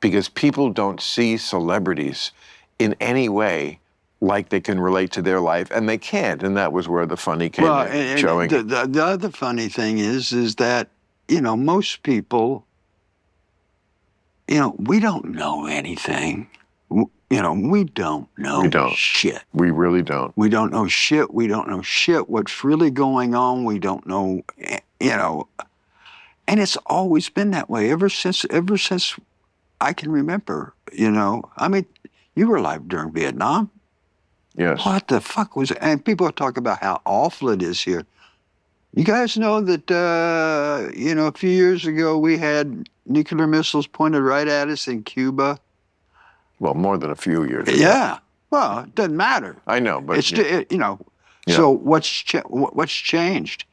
because people don't see celebrities in any way like they can relate to their life, and they can't. And that was where the funny came in, showing. The other funny thing is that, most people, we don't know anything. We don't know shit. We really don't. We don't know shit. We don't know shit. What's really going on, we don't know, And it's always been that way ever since I can remember, I mean, you were alive during Vietnam. Yes. What the fuck was it? And people talk about how awful it is here. You guys know that, a few years ago we had nuclear missiles pointed right at us in Cuba? Well, more than a few years ago. Yeah. Well, it doesn't matter. I know, but... It's, So what's changed?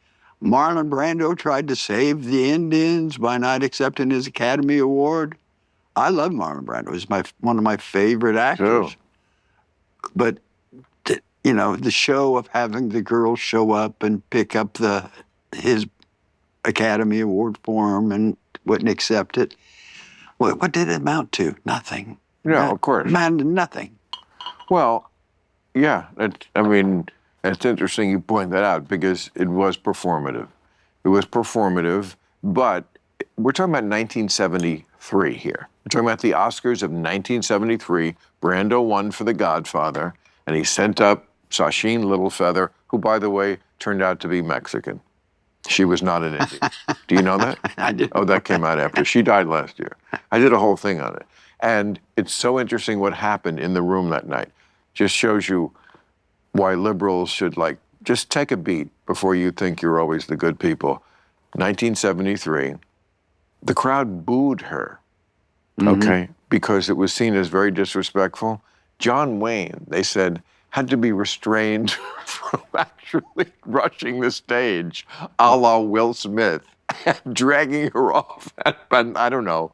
Marlon Brando tried to save the Indians by not accepting his Academy Award. I love Marlon Brando. He's one of my favorite actors. Too. But the show of having the girl show up and pick up his Academy Award for him and wouldn't accept it. What did it amount to? Nothing. Yeah, of course. Amounted to nothing. Well, yeah. It's interesting you point that out, because it was performative. It was performative, but we're talking about 1973 here. We're talking about the Oscars of 1973. Brando won for The Godfather, and he sent up Sacheen Littlefeather, who, by the way, turned out to be Mexican. She was not an Indian. Do you know that? I did. Oh, that came out after. She died last year. I did a whole thing on it. And it's so interesting what happened in the room that night. Just shows you why liberals should, just take a beat before you think you're always the good people. 1973, the crowd booed her, okay, because it was seen as very disrespectful. John Wayne, they said, had to be restrained from actually rushing the stage, a la Will Smith, dragging her off. But I don't know,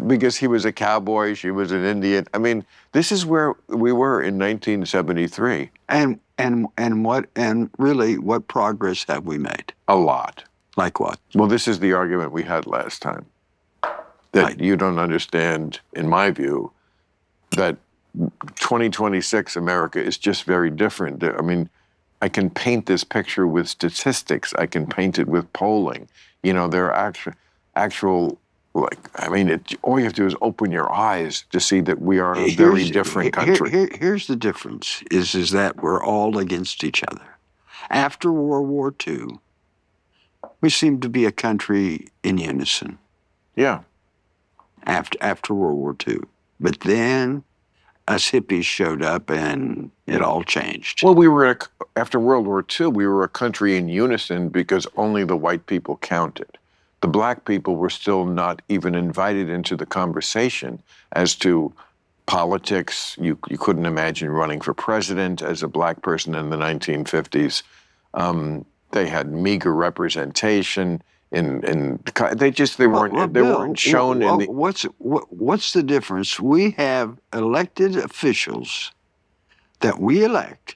because he was a cowboy, she was an Indian. I mean, this is where we were in 1973. And really, what progress have we made? A lot. Like what? Well, this is the argument we had last time. That you don't understand, in my view, that 2026 America is just very different. I mean, I can paint this picture with statistics. I can paint it with polling. There are actual all you have to do is open your eyes to see that we are a very different country. Here's the difference, is that we're all against each other. After World War II, we seemed to be a country in unison. Yeah. After World War II. But then us hippies showed up and it all changed. Well, after World War II, we were a country in unison because only the white people counted. The black people were still not even invited into the conversation as to politics. You couldn't imagine running for president as a black person in the 1950s. They had meager representation they weren't shown in the. What's the difference? We have elected officials that we elect.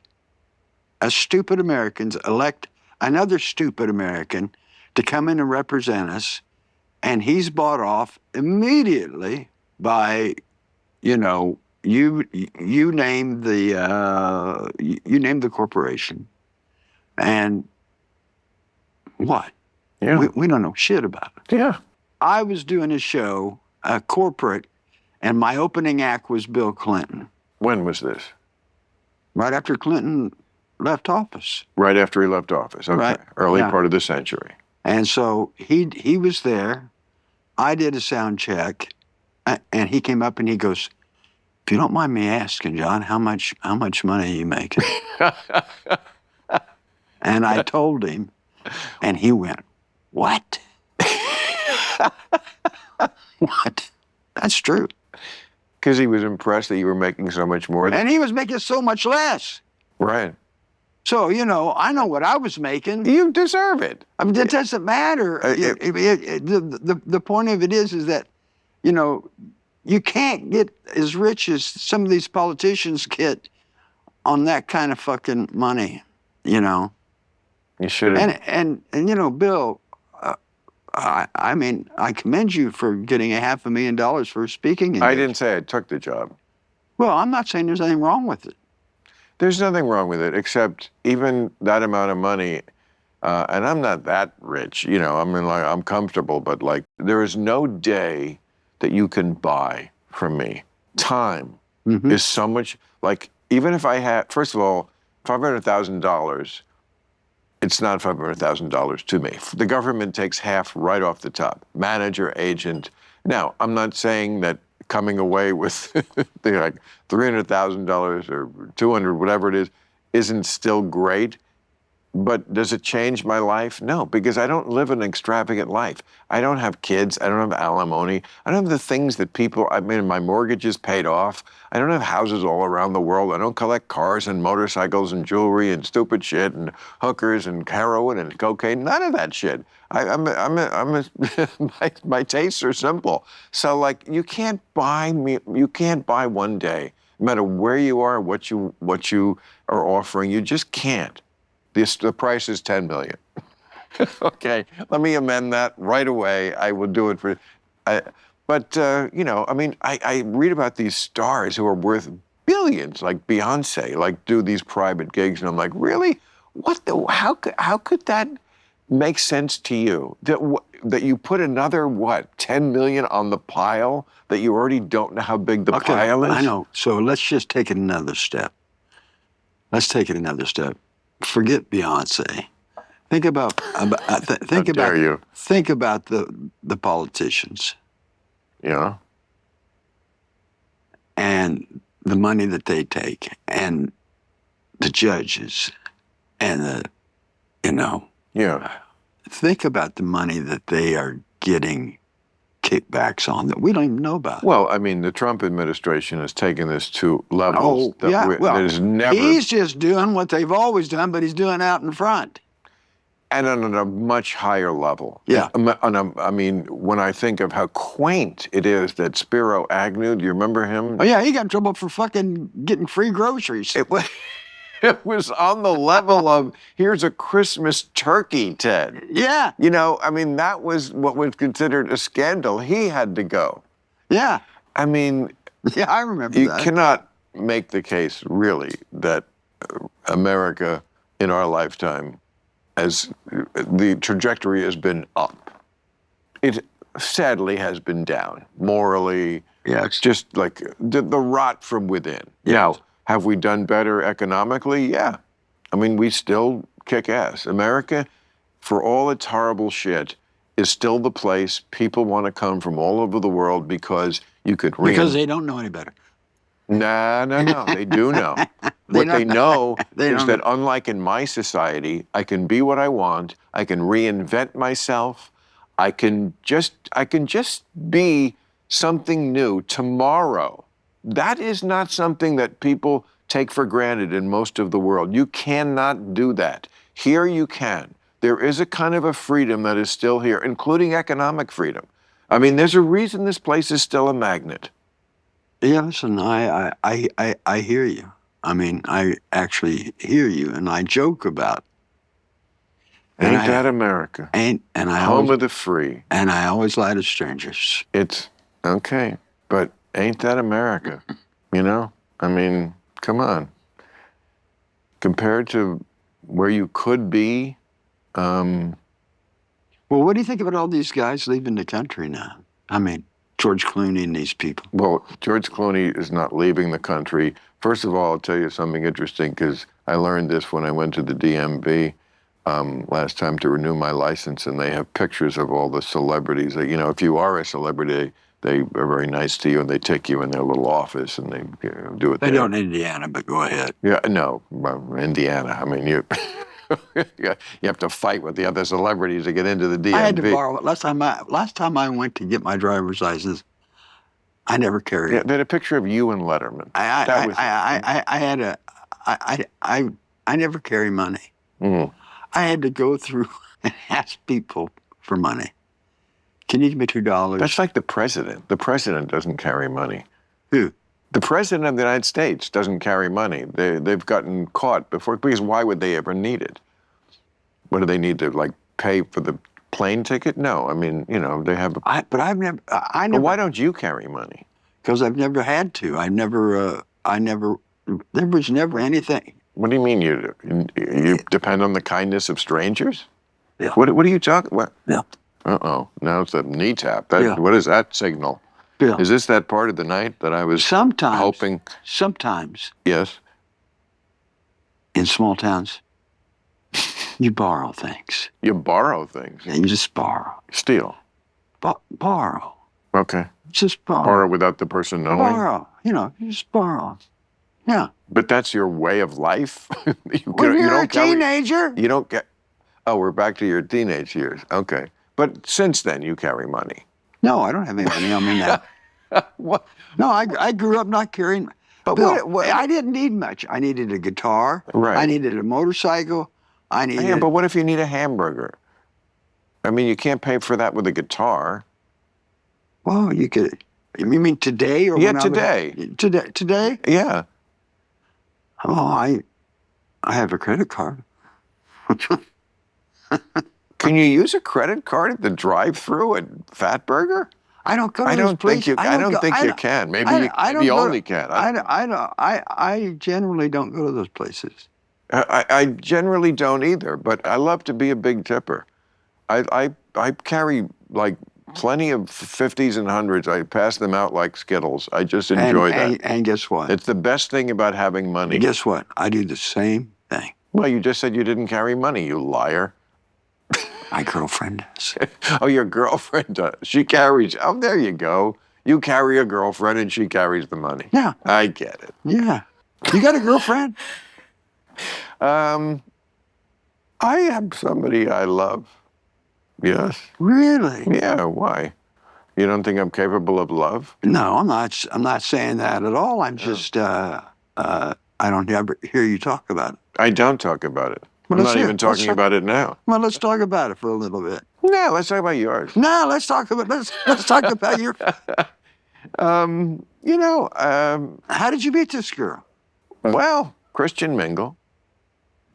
As stupid Americans elect another stupid American to come in and represent us, and he's bought off immediately by, you name the corporation, and what? Yeah. We don't know shit about it. Yeah. I was doing a show, corporate, and my opening act was Bill Clinton. When was this? Right after Clinton left office. Right after he left office. Okay. Right. Early part of the century. And so he was there. I did a sound check, and he came up and he goes, "If you don't mind me asking, John, how much money are you making?" And I told him, and he went, "What?" What? That's true. Because he was impressed that you were making so much more. And he was making so much less. Right. So, I know what I was making. You deserve it. I mean, it doesn't matter. The point of it is that, you can't get as rich as some of these politicians get on that kind of fucking money, You should have. And Bill, I mean, I commend you for getting $500,000 for speaking. I didn't say I took the job. Well, I'm not saying there's anything wrong with it. There's nothing wrong with it, except even that amount of money, and I'm not that rich, I'm comfortable, but there is no day that you can buy from me. Time is so much, even if I had, first of all, $500,000, it's not $500,000 to me. The government takes half right off the top, manager, agent. Now, I'm not saying that coming away with $300,000 or $200,000, whatever it is, isn't still great. But does it change my life? No, because I don't live an extravagant life. I don't have kids. I don't have alimony. I don't have the things that my mortgage is paid off. I don't have houses all around the world. I don't collect cars and motorcycles and jewelry and stupid shit and hookers and heroin and cocaine. None of that shit. My tastes are simple. So you can't buy me. You can't buy one day, no matter where you are, what you are offering. You just can't. The price is $10 million. Okay, let me amend that right away. I will do it for. I read about these stars who are worth billions, like Beyonce, do these private gigs, and I'm like, really? How could that make sense to you? That you put another, 10 million on the pile that you already don't know how big the pile is? I know. So let's just take it another step. Forget Beyonce. Think about the politicians. Yeah. And the money that they take, and the judges, and Yeah. Think about the money that they are getting kickbacks on that we don't even know about. Well, the Trump administration has taken this to levels that is never. He's just doing what they've always done, but he's doing out in front. And on a much higher level. Yeah. When I think of how quaint it is that Spiro Agnew, do you remember him? Oh yeah, he got in trouble for fucking getting free groceries. It was on the level of, here's a Christmas turkey, Ted. Yeah. That was what was considered a scandal. He had to go. Yeah. Yeah, I remember you that. cannot make the case, really, that America in our lifetime, as the trajectory has been up. It sadly has been down, morally. Yeah. It's just the rot from within. Yes. Now, have we done better economically? Yeah. We still kick ass. America, for all its horrible shit, is still the place people want to come from all over the world because you could Because they don't know any better. No. They do know. What they know is that unlike in my society, I can be what I want. I can reinvent myself. I can just be something new tomorrow. that is not something that people take for granted in most of the world. You cannot do that. Here you can. There is a kind of a freedom that is still here, including economic freedom. I mean, there's a reason this place is still a magnet. Yeah, listen, I hear you. I mean, I actually hear you, and I joke about. Ain't that America? And I Home always, of the free. and I always lie to strangers. It's okay, but ain't that America? You know? I mean, come on. Compared to where you could be, Well, what do you think about all these guys leaving the country now? I mean, George Clooney and these people. well, George Clooney is not leaving the country. First of all, I'll tell you something interesting, because I learned this when I went to the DMV last time to renew my license, and they have pictures of all the celebrities. That, you know, if you are a celebrity, they are very nice to you, and they take you in their little office, and they do it They there. don't in Indiana, but go ahead. Yeah, no, well, Indiana. I mean, you you have to fight with the other celebrities to get into the DMV. I had to borrow it. Last time I went to get my driver's license, I never carried Yeah, it. they had a picture of you and Letterman. I never carry money. Mm. I had to go through and ask people for money. Can you give me $2? That's like the president. The president doesn't carry money. Who? The president of the United States doesn't carry money. They've gotten caught before, because why would they ever need it? What do they need to, like, pay for the plane ticket? No, I mean, you know, they have. But I've never. I But never. why don't you carry money? Because I've never had to. I never. There was never anything. What do you mean you depend on the kindness of strangers? Yeah. What are you talking? What? Yeah. Uh-oh, now it's a knee tap. Yeah. What is that signal? Yeah. Is this that part of the night that I was Sometimes. hoping? Sometimes Yes. in small towns, you borrow things. You borrow things. Yeah, you just borrow. Steal. Borrow. Okay. Just borrow. Borrow without the person knowing. Borrow. You know, you just borrow. Yeah. But that's your way of life? When you're a teenager. You don't get. Oh, we're back to your teenage years. Okay. But since then, you carry money. No, I don't have any money on me now. What? No, I grew up not carrying. But Bill, what? I didn't need much. I needed a guitar. Right. I needed a motorcycle. I needed. Yeah, but what if you need a hamburger? I mean, you can't pay for that with a guitar. Well, you could. You mean today or Yeah, when today. Today? Yeah. Oh, I have a credit card. Can you use a credit card at the drive-through at Fatburger? I don't go to I those don't think you. places. I don't think you can. Maybe you only can. I generally don't go to those places. I generally don't either, but I love to be a big tipper. I carry like plenty of 50s and 100s. I pass them out like Skittles. I just enjoy that. And guess what? It's the best thing about having money. And guess what? I do the same thing. Well, you just said you didn't carry money, you liar. My girlfriend does. Oh, your girlfriend does. She carries. Oh, there you go. You carry a girlfriend and she carries the money. Yeah. I get it. Yeah. You got a girlfriend? I have somebody I love. Yes. Really? Yeah, why? You don't think I'm capable of love? No, I'm not. I'm not saying that at all. I'm just. I don't ever hear you talk about it. I don't talk about it. Well, I'm let's not hear even it. Let's talking talk- about it now. Well, let's talk about it for a little bit. No, let's talk about yours. No, let's talk about your. You know, How did you meet this girl? well, Christian Mingle.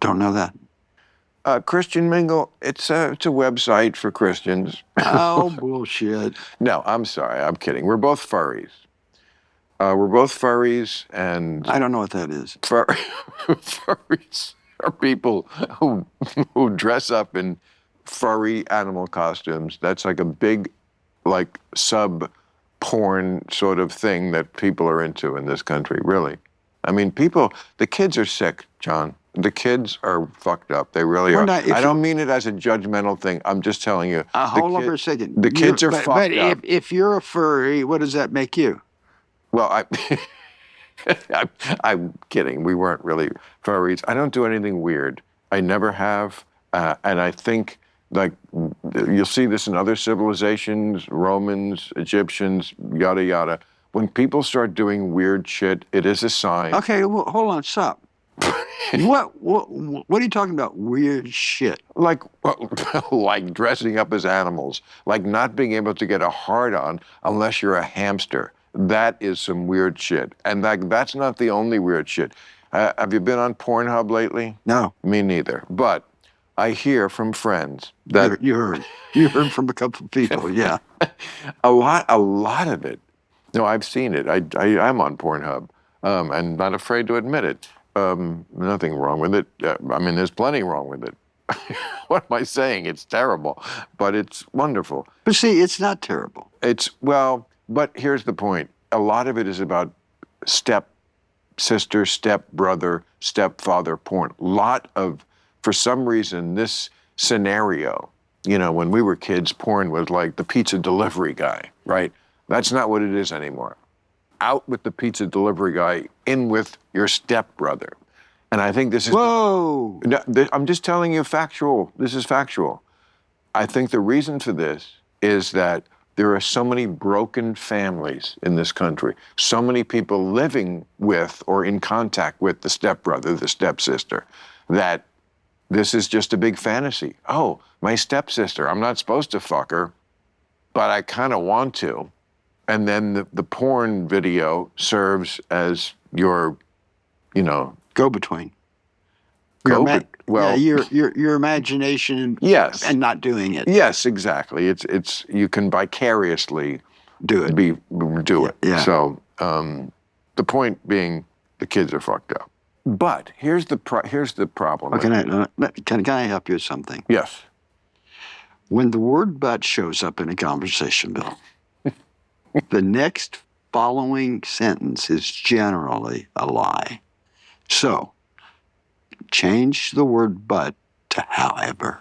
Don't know that. Christian Mingle, it's a website for Christians. Oh, bullshit. No, I'm sorry. I'm kidding. We're both furries. We're both furries, and I don't know what that is. furries are people who dress up in furry animal costumes. That's like a big, like, sub-porn sort of thing that people are into in this country, really. I mean, the kids are sick, John. The kids are fucked up. They really are. I don't mean it as a judgmental thing. I'm just telling you. Hold on for a second. The kids are but fucked up. But if you're a furry, what does that make you? Well, I'm kidding. We weren't really furries. I don't do anything weird. I never have. And I think, like, you'll see this in other civilizations, Romans, Egyptians, yada, yada. when people start doing weird shit, it is a sign. Okay, well, hold on, stop. What are you talking about? Weird shit. Like, like dressing up as animals, like not being able to get a hard on unless you're a hamster. That is some weird shit. And that's not the only weird shit. Have you been on Pornhub lately? No. Me neither. But I hear from friends that You heard from a couple of people, yeah. a lot of it. No, I've seen it. I'm on Pornhub, and not afraid to admit it. Nothing wrong with it. I mean, there's plenty wrong with it. What am I saying? It's terrible, but it's wonderful. But see, it's not terrible. But here's the point. A lot of it is about step-sister, step-brother, stepfather porn. For some reason, this scenario, when we were kids, porn was like the pizza delivery guy, right? That's not what it is anymore. Out with the pizza delivery guy, in with your stepbrother. And I think this is... Whoa! I'm just telling you factual. This is factual. I think the reason for this is that there are so many broken families in this country, so many people living with or in contact with the stepbrother, the stepsister, that this is just a big fantasy. Oh, my stepsister, I'm not supposed to fuck her, but I kind of want to. And then the porn video serves as your, go-between. Well, your imagination. Yes. And not doing it. Yes, exactly. It's you can vicariously do it. Do it. Yeah. So the point being, the kids are fucked up. But here's the problem. Can I help you with something? Yes. When the word "but" shows up in a conversation, Bill, the next following sentence is generally a lie. So, change the word "but" to "however."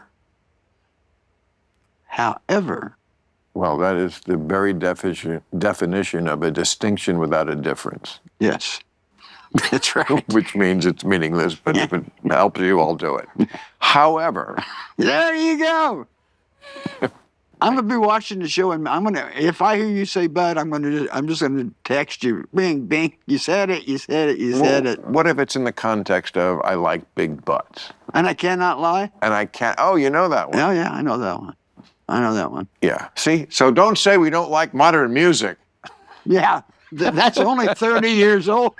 However. Well, that is the very definition of a distinction without a difference. Yes, that's right. Which means it's meaningless, but if it helps you, I'll do it. However. There you go. I'm gonna be watching the show, and if I hear you say "but," I'm just gonna text you, bing, bing. You said it. You said it. You said it. What if it's in the context of I like big butts? And I cannot lie. And I can't. Oh, you know that one. Oh yeah, I know that one. I know that one. Yeah. See, so don't say we don't like modern music. Yeah, that's only 30 years old.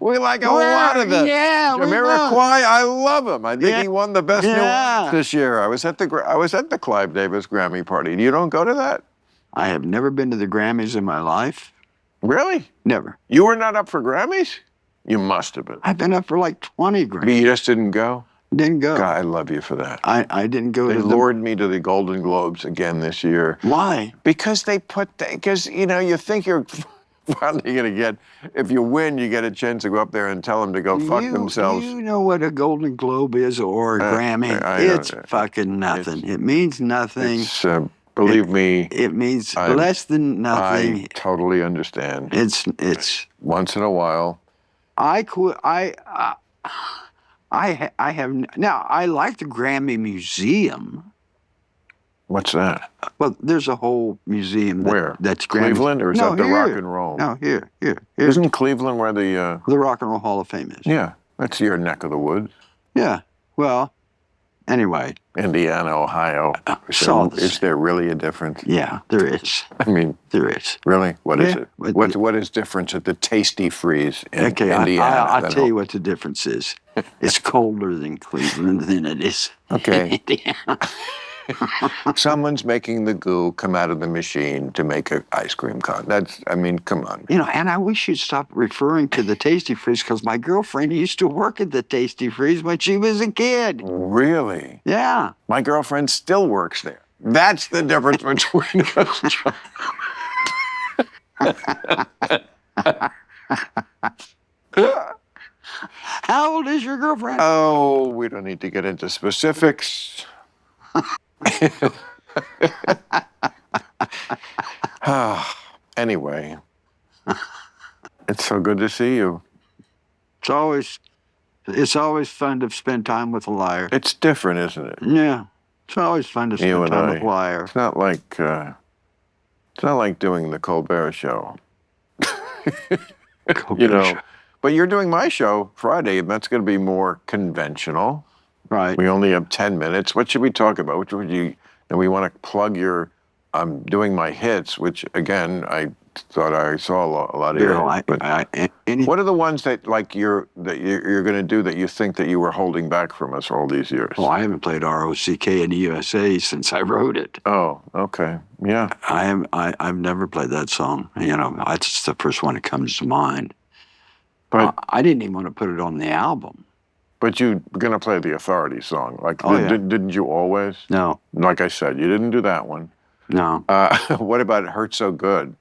We like a lot of them. Yeah, Jamiroquai, I love him. I think he won the best new artist this year. I was at the Clive Davis Grammy party. You don't go to that? I have never been to the Grammys in my life. Really? Never. You were not up for Grammys? You must have been. I've been up for like 20 Grammys. But you just didn't go? Didn't go. God, I love you for that. I didn't go. They lured me to the Golden Globes again this year. Why? Because you think you're finally going to get, if you win, you get a chance to go up there and tell them to go fuck themselves. You know what a Golden Globe is or a Grammy? It's fucking nothing. It means nothing. It's, believe me. It means less than nothing. I totally understand. It's once in a while. I have now. I like the Grammy Museum. What's that? Well, there's a whole museum. Where? That's Cleveland, or is that the Rock and Roll? No, here. Isn't Cleveland where the Rock and Roll Hall of Fame is? Yeah, that's your neck of the woods. Yeah. Well, anyway. Indiana, Ohio. Is there really a difference? Yeah, there is. I mean, there is. Really? What is it? What is difference at the Tasty Freeze in Indiana? I'll tell you what the difference is. It's colder in Cleveland than it is in Indiana. Someone's making the goo come out of the machine to make an ice cream cone. Come on. And I wish you'd stop referring to the Tasty Freeze, because my girlfriend used to work at the Tasty Freeze when she was a kid. Really? Yeah. My girlfriend still works there. That's the difference between us. How old is your girlfriend? Oh, we don't need to get into specifics. Anyway, it's so good to see you. It's always fun to spend time with a liar. It's different, isn't it? Yeah, it's always fun to spend time with a liar. It's not like It's not like doing the Colbert Show. Colbert Show. But you're doing my show Friday, and that's going to be more conventional. Right. We only have 10 minutes. What should we talk about? Which would you? And we want to plug your. I'm doing my hits, which again I thought I saw a lot of Bill, your. What are the ones that you're going to do that you think that you were holding back from us all these years? Well, I haven't played ROCK in the USA since I wrote it. Oh, okay, yeah. I've never played that song. That's the first one that comes to mind. But I didn't even want to put it on the album. But you're going to play the Authority song. Yeah. Didn't you always? No. Like I said, you didn't do that one. No. What about It Hurts So Good?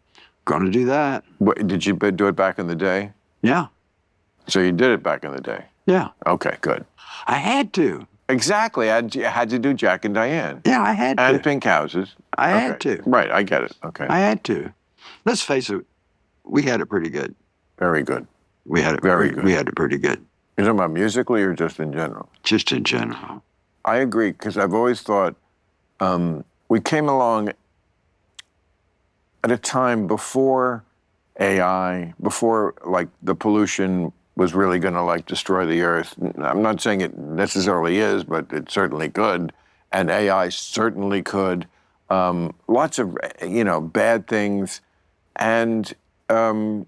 Going to do that. Did you do it back in the day? Yeah. So you did it back in the day? Yeah. Okay, good. I had to. Exactly. I had to do Jack and Diane. Yeah, I had to. And Pink Houses. I had to. Right, I get it. Okay. I had to. Let's face it, we had it pretty good. Very good. We had it very good. We had it pretty good. You're talking about musically or just in general? Just in general. I agree, because I've always thought we came along at a time before AI, before the pollution was really going to destroy the earth. I'm not saying it necessarily is, but it certainly could, and AI certainly could. Lots of bad things, and the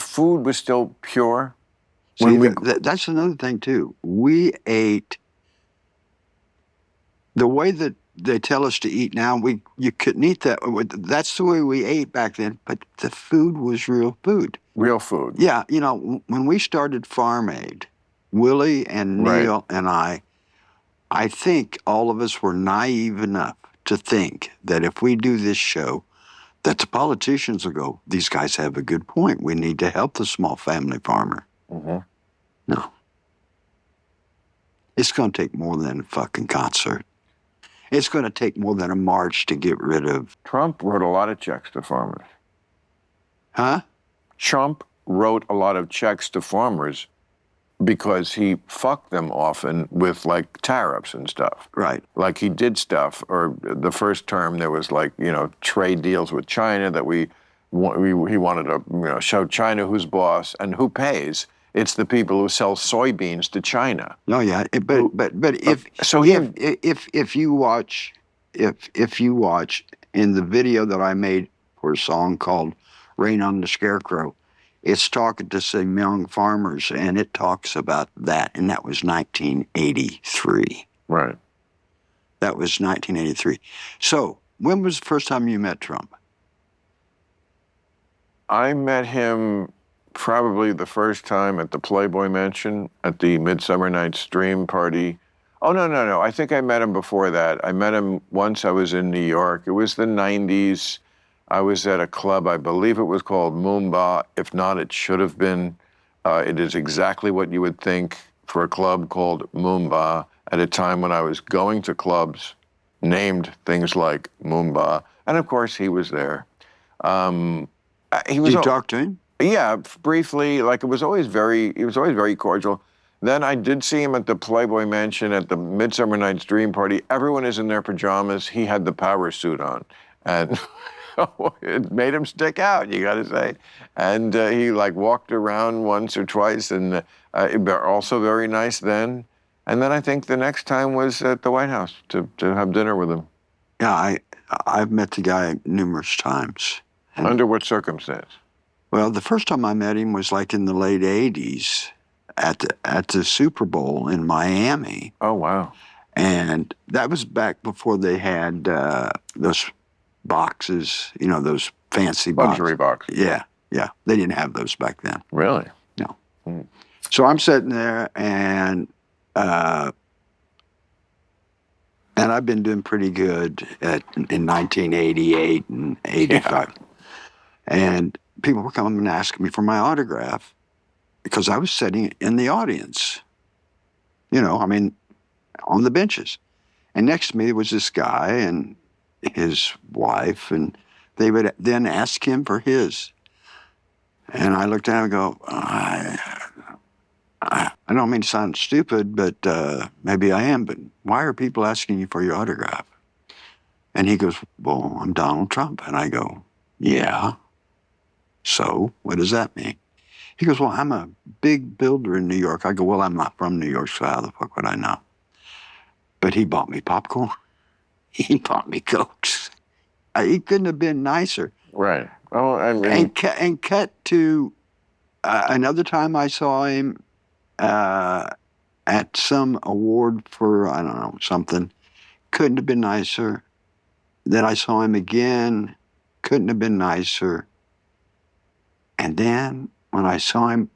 food was still pure. See, that's another thing too. We ate the way that they tell us to eat now. You couldn't eat that. That's the way we ate back then. But the food was real food. Real food. Yeah, when we started Farm Aid, Willie and Neil and I think all of us were naive enough to think that if we do this show, that the politicians will go, these guys have a good point. We need to help the small family farmer. Mm-hmm. No. It's going to take more than a fucking concert. It's going to take more than a march to get rid of. Trump wrote a lot of checks to farmers. Huh? Trump wrote a lot of checks to farmers because he fucked them often with tariffs and stuff. Right. He did stuff, or the first term there was trade deals with China that he wanted to show China who's boss and who pays. It's the people who sell soybeans to China. No, yeah, but if you watch in the video that I made for a song called "Rain on the Scarecrow," it's talking to some young farmers, and it talks about that, and that was 1983. Right. That was 1983. So, when was the first time you met Trump? I met him probably the first time at the Playboy Mansion at the Midsummer Night's Dream party. Oh, no. I think I met him before that. I met him once I was in New York. It was the 90s. I was at a club, I believe it was called Moomba. If not, it should have been. It is exactly what you would think for a club called Moomba at a time when I was going to clubs named things like Moomba. And of course, he was there. Did you talk to him? Yeah, briefly. He was always very cordial. Then I did see him at the Playboy Mansion at the Midsummer Night's Dream party. Everyone is in their pajamas. He had the power suit on, and it made him stick out, you got to say. And he walked around once or twice, and also very nice then. And then I think the next time was at the White House to have dinner with him. Yeah, I've met the guy numerous times. Under what circumstance? Well, the first time I met him was in the late 80s at the Super Bowl in Miami. Oh, wow. And that was back before they had those boxes, those fancy luxury boxes. Yeah. They didn't have those back then. Really? No. So I'm sitting there, and I've been doing pretty good in 1988 and 85. Yeah. And people were coming and asking me for my autograph because I was sitting in the audience, on the benches. And next to me was this guy and his wife, and they would then ask him for his. And I looked at him and go, I don't mean to sound stupid, but maybe I am, but why are people asking you for your autograph? And he goes, well, I'm Donald Trump. And I go, yeah. So what does that mean? He goes, well, I'm a big builder in New York. I go, well, I'm not from New York, so how the fuck would I know? But he bought me popcorn. He bought me Cokes. He couldn't have been nicer. Right. Oh, I mean, And cut to another time I saw him at some award for, I don't know, something. Couldn't have been nicer. Then I saw him again. Couldn't have been nicer. And then when I saw him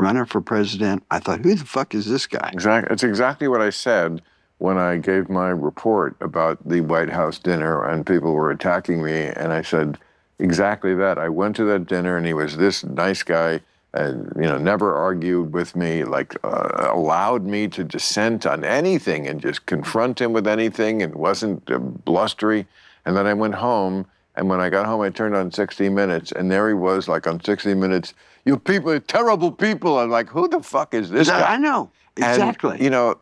running for president, I thought, who the fuck is this guy? exactly. It's exactly what I said when I gave my report about the White House dinner and people were attacking me. And I said exactly that. I went to that dinner and he was this nice guy and, never argued with me, allowed me to dissent on anything and just confront him with anything and wasn't blustery. And then I went home. And when I got home, I turned on 60 Minutes, and there he was, like on 60 Minutes. You people are terrible people. I'm like, who the fuck is this guy? I know, exactly. And,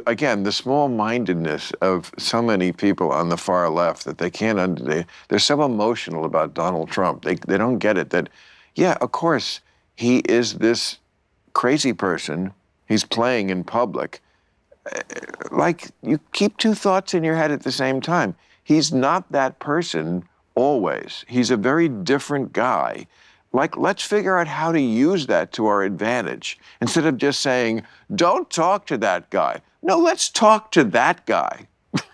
again, the small-mindedness of so many people on the far left that they can't, they're so emotional about Donald Trump. They don't get it that, yeah, of course, he is this crazy person. He's playing in public. Like, you keep two thoughts in your head at the same time. He's not that person always. He's a very different guy. Like, let's figure out how to use that to our advantage. Instead of just saying, don't talk to that guy. No, let's talk to that guy.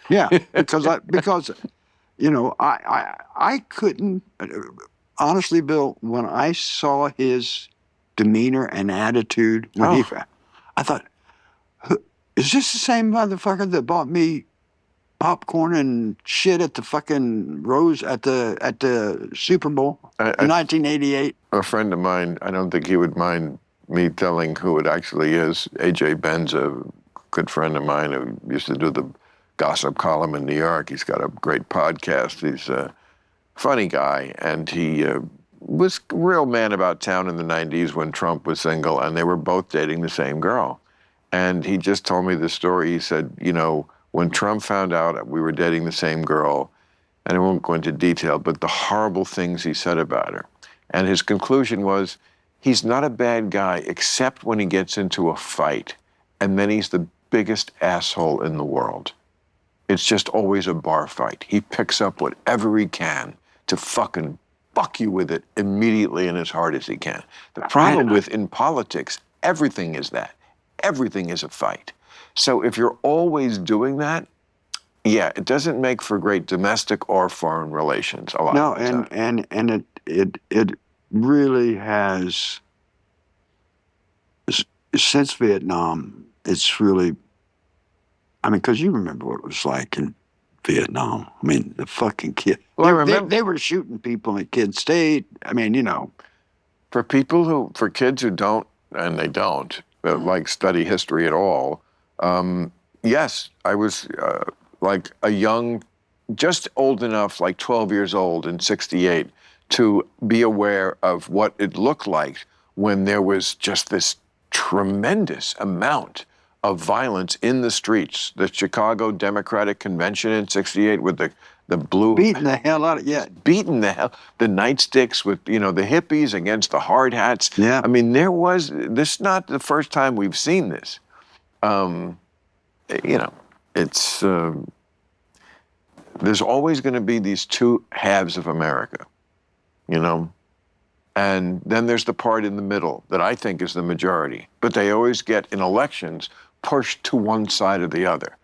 Yeah, because I couldn't, honestly, Bill, when I saw his demeanor and attitude, I thought, is this the same motherfucker that bought me popcorn and shit at the fucking Rose at the Super Bowl in 1988? A friend of mine, I don't think he would mind me telling who it actually is. AJ Ben's a good friend of mine who used to do the gossip column in New York. He's got a great podcast. He's a funny guy, and he was a real man about town in the 90s when Trump was single, and they were both dating the same girl. And he just told me this story. He said, when Trump found out we were dating the same girl, and I won't go into detail, but the horrible things he said about her. And his conclusion was, he's not a bad guy except when he gets into a fight, and then he's the biggest asshole in the world. It's just always a bar fight. He picks up whatever he can to fucking fuck you with it immediately and as hard as he can. The problem with in politics, everything is that. Everything is a fight. So if you're always doing that, yeah, it doesn't make for great domestic or foreign relations a lot of the time. And it really has, since Vietnam, it's really, because you remember what it was like in Vietnam. The fucking kid. Well, they were shooting people at Kid State. For kids who don't, and they don't, study history at all, yes, I was like a young, just old enough, like 12 years old in 68, to be aware of what it looked like when there was just this tremendous amount of violence in the streets. The Chicago Democratic Convention in 68 with the blue... Beating the hell out of, yeah. Beating the hell, the nightsticks with, the hippies against the hard hats. Yeah. This is not the first time we've seen this. It's, there's always going to be these two halves of America, and then there's the part in the middle that I think is the majority, but they always get in elections pushed to one side or the other.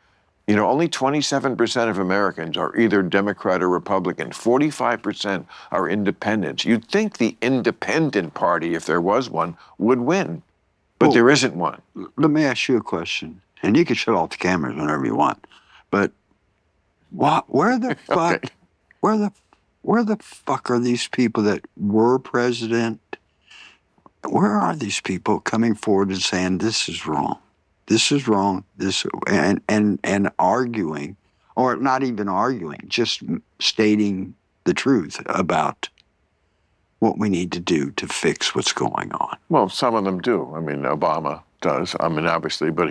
Only 27% of Americans are either Democrat or Republican. 45% are independents. You'd think the independent party, if there was one, would win, but there isn't one. Let me ask you a question, and you can shut off the cameras whenever you want, but where the fuck, Okay. where the fuck are these people that were president? Where are these people coming forward and saying this is wrong? This is wrong. And arguing, or not even arguing, just stating the truth about what we need to do to fix what's going on. Well, some of them do. Obama does. Obviously, but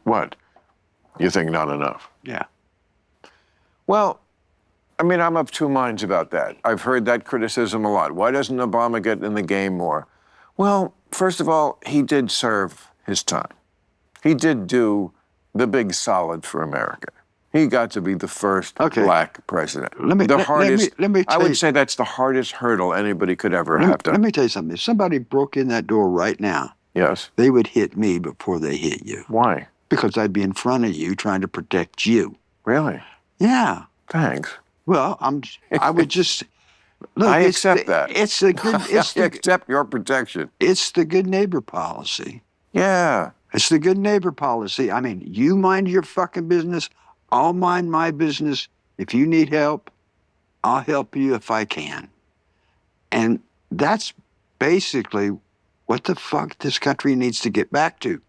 what? You think not enough? Yeah. Well, I mean, I'm of two minds about that. I've heard that criticism a lot. Why doesn't Obama get in the game more? Well, first of all, he did serve his time. He did do the big solid for America. He got to be the first black president. I would say that's the hardest hurdle anybody could ever have to. Let me tell you something. If somebody broke in that door right now, yes, they would hit me before they hit you. Why? Because I'd be in front of you trying to protect you. Really? Yeah. Thanks. Well, I would just look. I accept that. It's a good. I accept your protection. It's the good neighbor policy. Yeah. It's the good neighbor policy. I mean, you mind your fucking business. I'll mind my business. If you need help, I'll help you if I can. And that's basically what the fuck this country needs to get back to.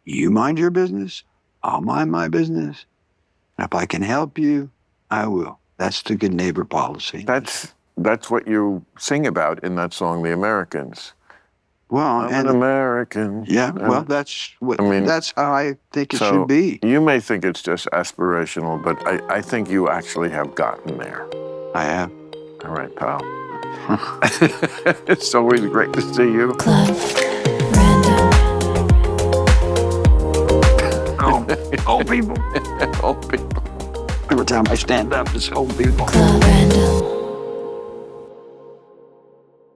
You mind your business. I'll mind my business. And if I can help you, I will. That's the good neighbor policy. That's what you sing about in that song, The Americans. Well, I'm an American. Yeah, well, that's what. I mean, that's how I think it should be. You may think it's just aspirational, but I think you actually have gotten there. I have. All right, pal. It's always great to see you. Club Random. Old people. Old people. Every time I stand up, it's old people. Club Random.